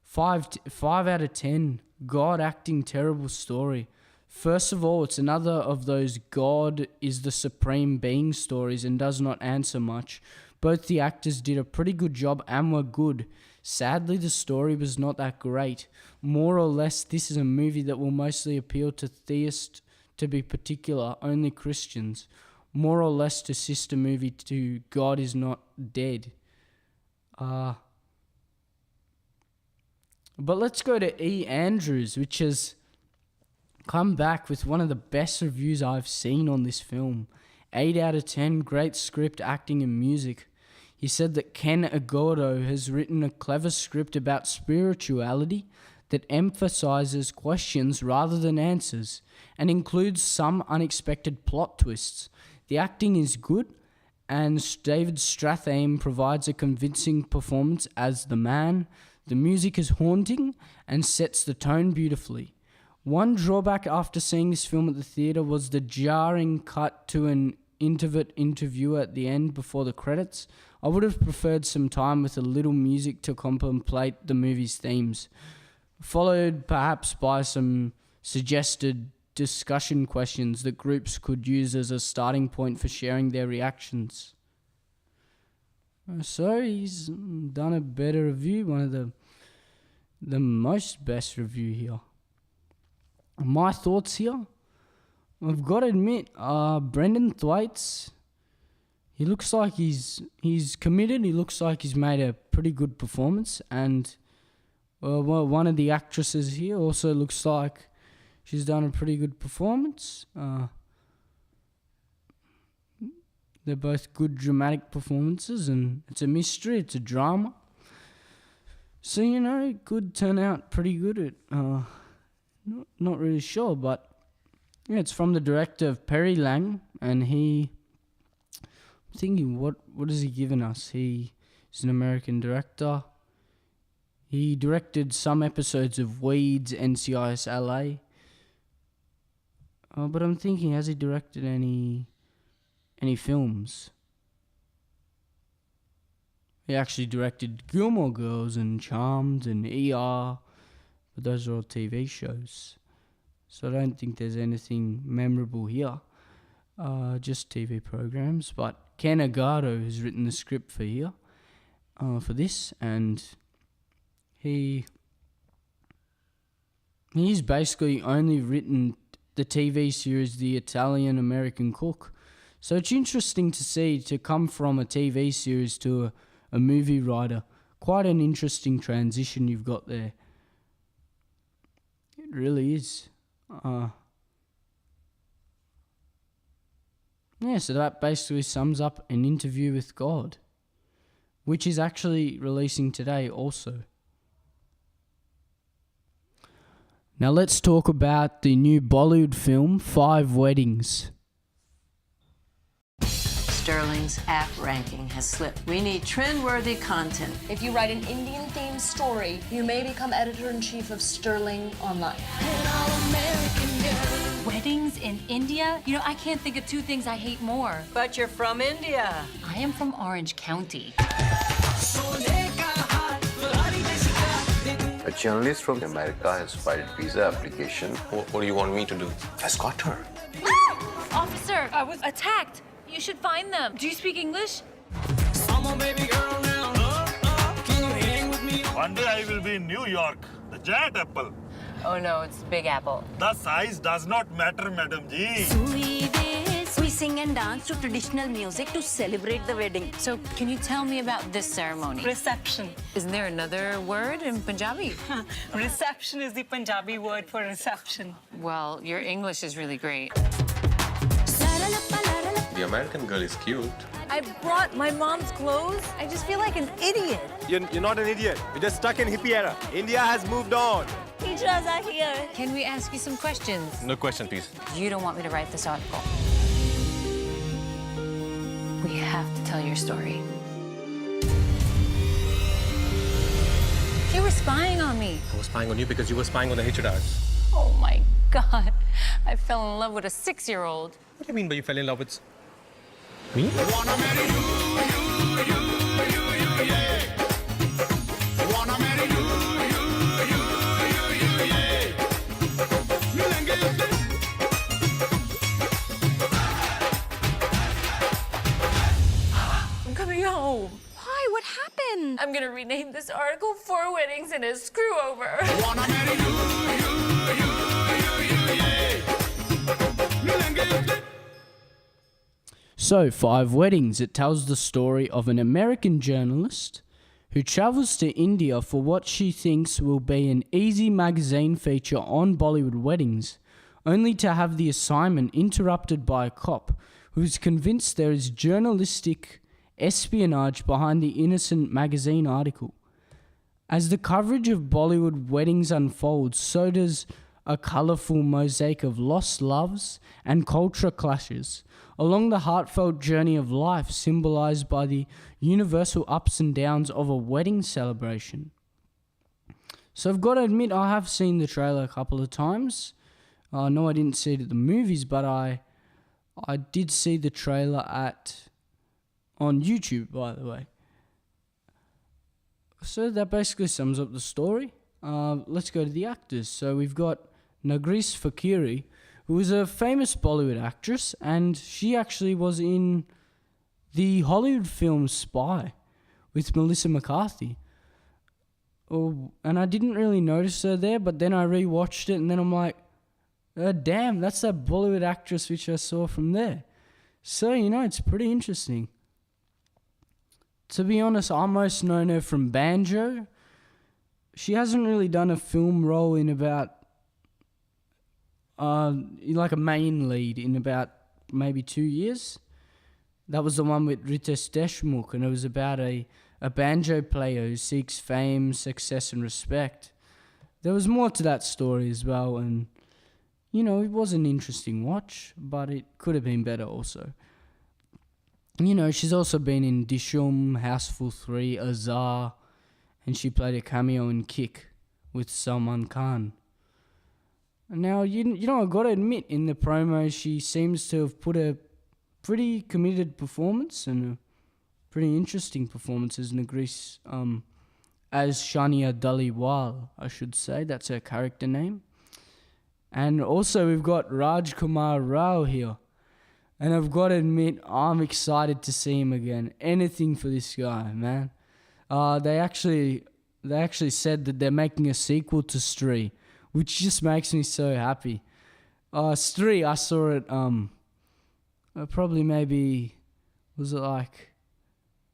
5 out of 10. God acting terrible story. First of all, it's another of those God is the supreme being stories and does not answer much. Both the actors did a pretty good job and were good. Sadly, the story was not that great. More or less, this is a movie that will mostly appeal to theists, to be particular, only Christians. More or less to sister movie to God is Not Dead. But let's go to E. Andrews, which has come back with one of the best reviews I've seen on this film. 8 out of 10, great script, acting and music. He said that Ken Agordo has written a clever script about spirituality that emphasizes questions rather than answers and includes some unexpected plot twists. The acting is good, and David Strathairn provides a convincing performance as the man. The music is haunting and sets the tone beautifully. One drawback after seeing this film at the theatre was the jarring cut to an intimate interview at the end before the credits. I would have preferred some time with a little music to contemplate the movie's themes, followed perhaps by some suggested discussion questions that groups could use as a starting point for sharing their reactions. So he's done a better review, one of the most best review here. My thoughts here, I've got to admit, Brendan Thwaites, he looks like he's committed. He looks like he's made a pretty good performance, and one of the actresses here also looks like she's done a pretty good performance. They're both good dramatic performances, and it's a mystery, it's a drama. So, it could turn out pretty good. Not really sure, but yeah, it's from the director of Perry Lang, and I'm thinking, what has he given us? He's an American director. He directed some episodes of Weeds, NCIS LA. But I'm thinking, has he directed any films? He actually directed Gilmore Girls and Charmed and ER, but those are all TV shows. So I don't think there's anything memorable here. Just TV programs. But Ken Agado has written the script for here, for this, and he's basically only written the TV series The Italian American Cook. So it's interesting to see, to come from a TV series to a movie writer. Quite an interesting transition you've got there. It really is. So that basically sums up An Interview with God, which is actually releasing today also. Now let's talk about the new Bollywood film, 5 Weddings. Sterling's app ranking has slipped. We need trend-worthy content. If you write an Indian-themed story, you may become editor-in-chief of Sterling Online. Weddings in India? I can't think of 2 things I hate more. But you're from India. I am from Orange County. A journalist from America has filed visa application. What do you want me to do? Escort her. Officer, I was attacked. You should find them. Do you speak English? One day I will be in New York, the giant apple. Oh no, it's Big Apple. The size does not matter, Madam Ji. We sing and dance to traditional music to celebrate the wedding. So, can you tell me about this ceremony? Reception. Isn't there another word in Punjabi? Reception is the Punjabi word for reception. Well, your English is really great. The American girl is cute. I brought my mom's clothes. I just feel like an idiot. You're not an idiot. You're just stuck in hippie era. India has moved on. Teachers are here. Can we ask you some questions? No question, please. You don't want me to write this article. We have to tell your story. You were spying on me. I was spying on you because you were spying on the HRs. Oh my God. I fell in love with a 6-year-old. What do you mean by you fell in love with me? I'm coming home. Why? What happened? I'm gonna rename this article 4 Weddings and a Screw Over. So, 5 Weddings. It tells the story of an American journalist who travels to India for what she thinks will be an easy magazine feature on Bollywood weddings, only to have the assignment interrupted by a cop who is convinced there is journalistic espionage behind the innocent magazine article. As the coverage of Bollywood weddings unfolds, so does a colourful mosaic of lost loves and culture clashes, along the heartfelt journey of life symbolised by the universal ups and downs of a wedding celebration. So I've got to admit, I have seen the trailer a couple of times. No, I didn't see it at the movies, but I did see the trailer on YouTube, by the way. So that basically sums up the story. Let's go to the actors. So we've got Nagris Fakiri, who is a famous Bollywood actress, and she actually was in the Hollywood film Spy with Melissa McCarthy. Oh, and I didn't really notice her there, but then I rewatched it, and then I'm like, damn, that's that Bollywood actress which I saw from there. So, it's pretty interesting. To be honest, I most know her from Banjo. She hasn't really done a film role in about, like a main lead in about maybe 2 years. That was the one with Ritesh Deshmukh, and it was about a banjo player who seeks fame, success, and respect. There was more to that story as well, and, it was an interesting watch, but it could have been better also. She's also been in Dishum, Houseful 3, Azar, and she played a cameo in Kick with Salman Khan. Now, I've got to admit, in the promo, she seems to have put a pretty committed performance and a pretty interesting performance as Nagris, as Shania Dhaliwal, I should say. That's her character name. And also, we've got Raj Kumar Rao here. And I've got to admit, I'm excited to see him again. Anything for this guy, man. They actually said that they're making a sequel to Stree, which just makes me so happy. Stree, I saw it probably maybe, was it like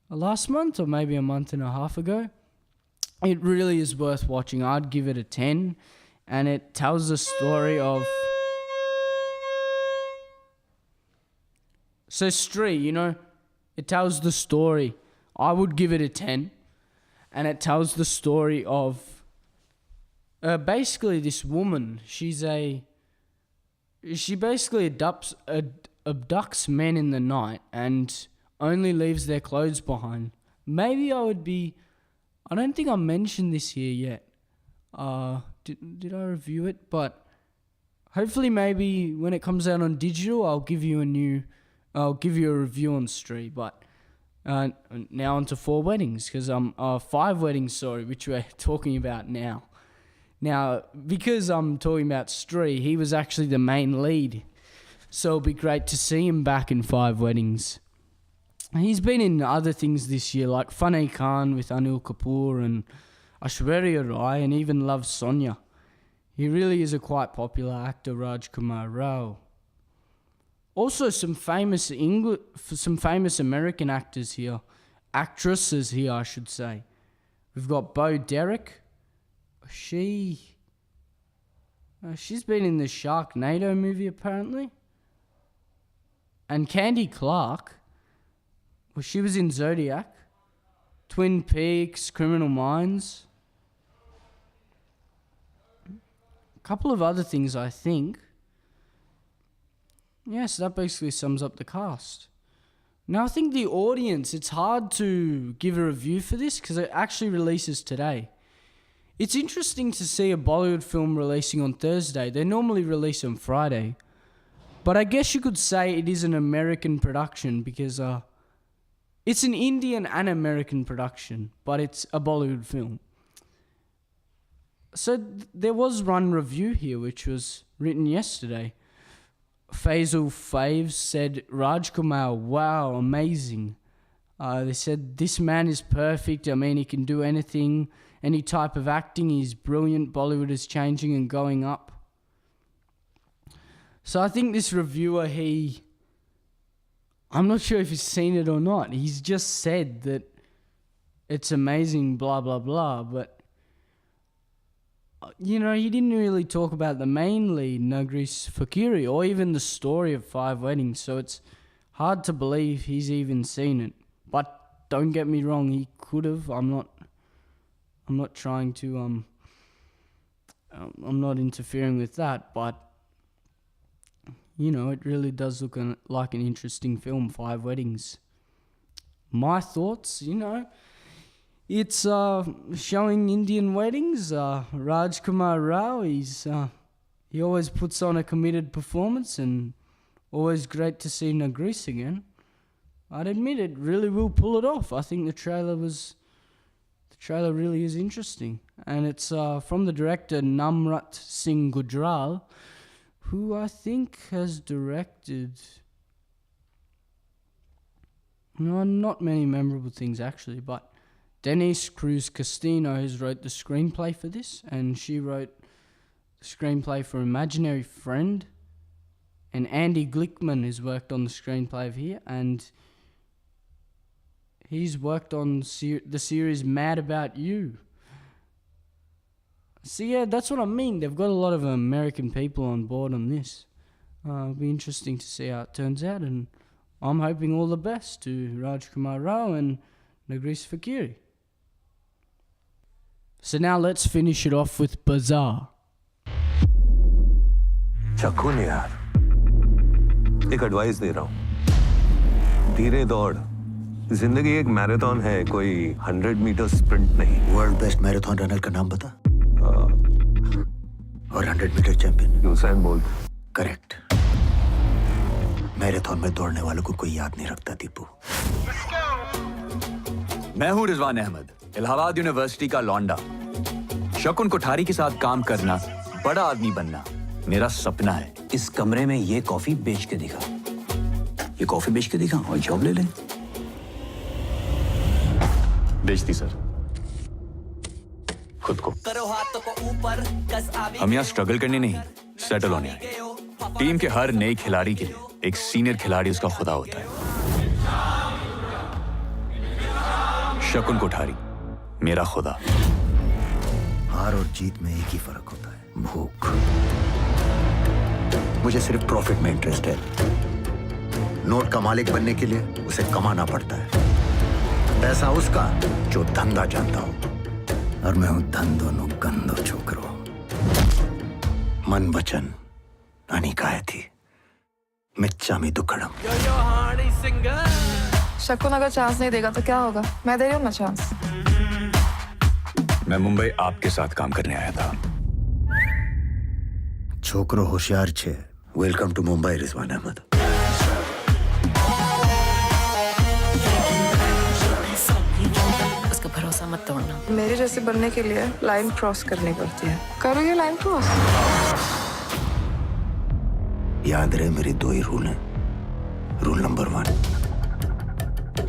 last month or maybe a month and a half ago? It really is worth watching. I'd give it a 10, and it tells the story of... So Stree, it tells the story. I would give it a 10. And it tells the story of basically this woman. She basically abducts men in the night and only leaves their clothes behind. Maybe I don't think I mentioned this here yet. Did I review it? But hopefully maybe when it comes out on digital, I'll give you a review on Stree. But now on to 4 weddings, because 5 weddings, which we're talking about now. Now, because I'm talking about Stree, he was actually the main lead, so it'll be great to see him back in 5 weddings. He's been in other things this year, like Fanny Khan with Anil Kapoor and Aishwarya Rai, and even Love Sonia. He really is a quite popular actor, Raj Kumar Rao. Also, some famous American actors here. Actresses here, I should say. We've got Bo Derek. She's been in the Sharknado movie, apparently. And Candy Clark. Well, she was in Zodiac. Twin Peaks, Criminal Minds. A couple of other things, I think. Yes, that basically sums up the cast. Now, I think the audience, it's hard to give a review for this because it actually releases today. It's interesting to see a Bollywood film releasing on Thursday. They normally release on Friday. But I guess you could say it is an American production because it's an Indian and American production, but it's a Bollywood film. So there was one review here which was written yesterday. Faisal Faves said, Raj Kumar, wow, amazing. They said, this man is perfect. I mean, he can do anything, any type of acting. He's brilliant. Bollywood is changing and going up. So I think this reviewer, I'm not sure if he's seen it or not. He's just said that it's amazing, blah, blah, blah. But, he didn't really talk about the main lead, Nagris Fakiri, or even the story of 5 weddings. So it's hard to believe he's even seen it. But don't get me wrong, he could have. I'm not trying to, I'm not interfering with that. But, it really does look like an interesting film, 5 weddings. My thoughts, it's showing Indian weddings. Raj Kumar Rao, he's he always puts on a committed performance, and always great to see Nagris again. I'd admit it really will pull it off. I think the trailer really is interesting, and it's from the director Namrat Singh Gujral, who I think has directed not many memorable things actually, but Denise Cruz Castino has wrote the screenplay for this, and she wrote the screenplay for Imaginary Friend, and Andy Glickman has worked on the screenplay of here, and he's worked on the series Mad About You. So yeah, that's what I mean. They've got a lot of American people on board on this. It'll be interesting to see how it turns out, and I'm hoping all the best to Rajkumar Rao and Nagris Fakiri. So now let's finish it off with Bazaar. शकुन यार, एक advice दे रहा हूँ, धीरे दौड़, जिंदगी एक marathon है, कोई 100 मीटर स्प्रिंट नहीं। वर्ल्ड बेस्ट मैराथन रनर का नाम बता। और 100 meter champion Usain Bolt. Correct. Marathon में दौड़ने वालों को कोई याद नहीं रखता दीपू। मैं हूँ रिजवान अहमद, इलाहाबाद यूनिवर्सिटी का लौंडा। शकुन कोठारी के साथ काम करना, बड़ा आदमी बनना मेरा सपना है। इस कमरे में ये कॉफी बेच के दिखा, ये कॉफी बेच के दिखा और जॉब ले ले। बेचती सर, खुद को। हम यहाँ स्ट्रगल करने नहीं, सेटल होने आए। टीम के हर नए खिलाड़ी के लिए एक सीनियर खिलाड़ी उसका खुदा होता है। शकुन कोठारी मेरा खुदा। हार और जीत में एक ही फर्क होता है, भूख। मुझे सिर्फ प्रॉफिट में इंटरेस्ट है। नोट का मालिक बनने के लिए उसे कमाना पड़ता है। पैसा उसका जो धंधा जानता हो, और मैं हूं धंधो नो गंदो छोकरो। मन वचन अनिकाय थी, मिच्चा में दुखड़म। शकुन अगर चांस नहीं देगा तो क्या होगा? मैं दे रही हूँ ना चांस। मैं मुंबई आपके साथ काम करने आया था। छोकरो होशियार छे। Welcome to Mumbai Rizwan Ahmed. उसका भरोसा मत तोड़ना। मेरे जैसे बनने के लिए लाइन क्रॉस करनी पड़ती है। करोगे लाइन क्रॉस? याद रहे मेरे 2 ही रूल हैं। रूल नंबर 1,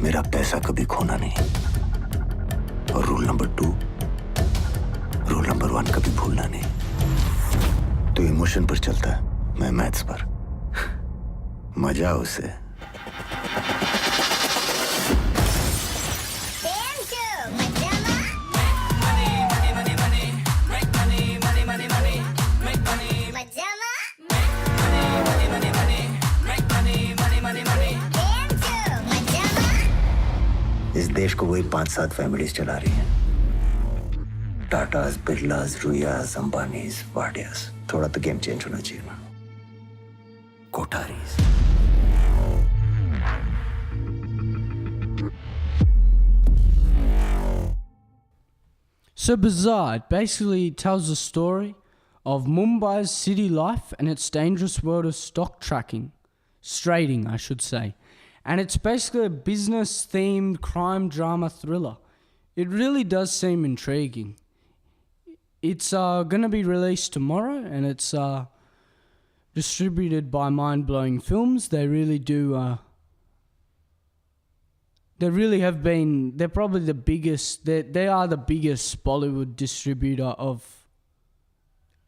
मेरा पैसा कभी खोना नहीं, और रूल नंबर 2, रूल नंबर 1 कभी भूलना नहीं। तो इमोशन पर चलता है, मैं मैथ्स पर। मजा उसे। इस देश को वही 5-7 फैमिलीज चला रही हैं। टाटास, बिरलास, रुयास, अंबानीस, वाडियास। थोड़ा तो गेम चेंज होना चाहिए ना। कोठारीज। So Bazaar, it basically tells the story of Mumbai's city life and its dangerous world of stock trading, I should say. And it's basically a business-themed crime drama thriller. It really does seem intriguing. It's going to be released tomorrow, and it's distributed by Mind Blowing Films. They really do. They really have been. They're probably the biggest. They are the biggest Bollywood distributor of.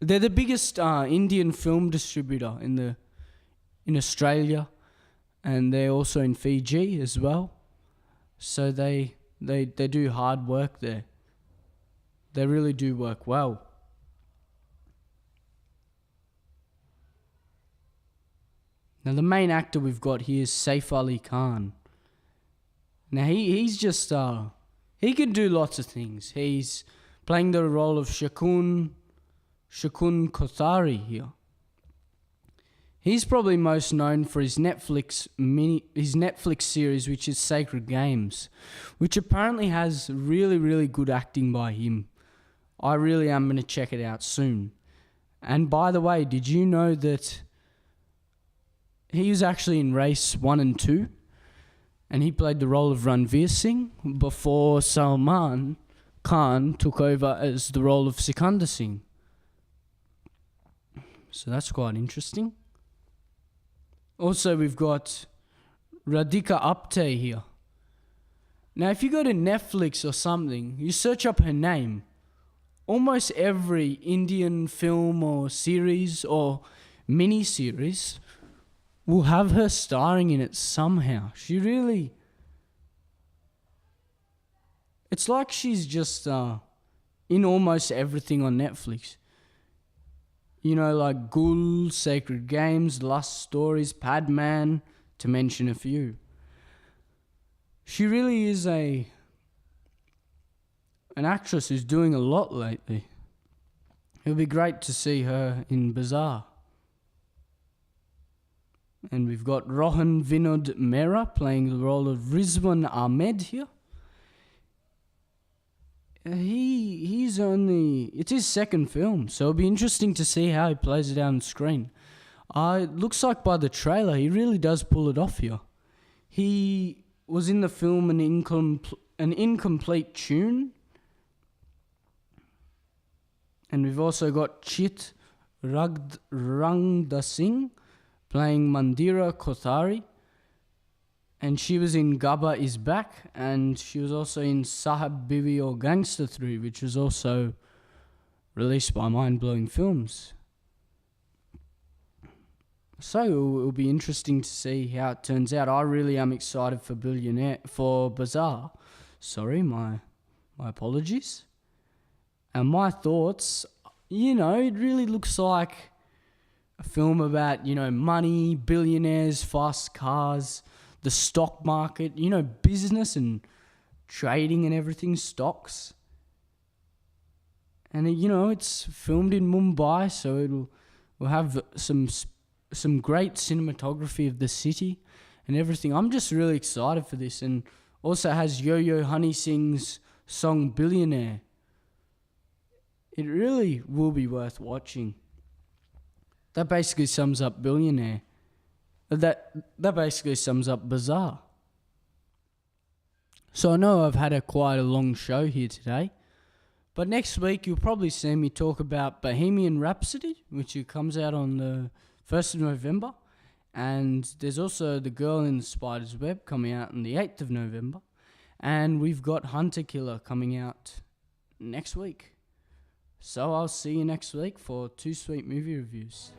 They're the biggest Indian film distributor in Australia, and they're also in Fiji as well. So they do hard work there. They really do work well. Now the main actor we've got here is Saif Ali Khan. Now he's just he can do lots of things. He's playing the role of Shakun Kothari here. He's probably most known for his Netflix series, which is Sacred Games, which apparently has really, really good acting by him. I really am going to check it out soon. And by the way, did you know that he was actually in race 1 and 2, and he played the role of Ranveer Singh before Salman Khan took over as the role of Sikandar Singh. So that's quite interesting. Also, we've got Radhika Apte here. Now, if you go to Netflix or something, you search up her name, almost every Indian film or series or mini-series will have her starring in it somehow. She really... It's like she's just in almost everything on Netflix. You know, like Gul, Sacred Games, Lust Stories, Padman, to mention a few. She really is an actress who's doing a lot lately. It would be great to see her in Bazaar. And we've got Rohan Vinod Mehra playing the role of Rizwan Ahmed here. It's his second film, so it'll be interesting to see how he plays it on screen. It looks like by the trailer, he really does pull it off here. He was in the film An Incomplete Tune. And we've also got Chit Rangda Singh playing Mandira Kothari. And she was in Gabba Is Back, and she was also in Sahab Biwi or Gangster 3, which was also released by Mind Blowing Films. So it'll be interesting to see how it turns out. I really am excited for Bazaar. Sorry, my apologies. And my thoughts, it really looks like a film about, money, billionaires, fast cars, the stock market, business and trading and everything, stocks. And, it's filmed in Mumbai, so we'll have some great cinematography of the city and everything. I'm just really excited for this, and also has Yo-Yo Honey Singh's song Billionaire. It really will be worth watching. That basically sums up Billionaire. That basically sums up Bazaar. So I know I've had quite a long show here today, but next week you'll probably see me talk about Bohemian Rhapsody, which comes out on the 1st of November, and there's also The Girl in the Spider's Web coming out on the 8th of November, and we've got Hunter Killer coming out next week. So I'll see you next week for 2Sweet movie reviews.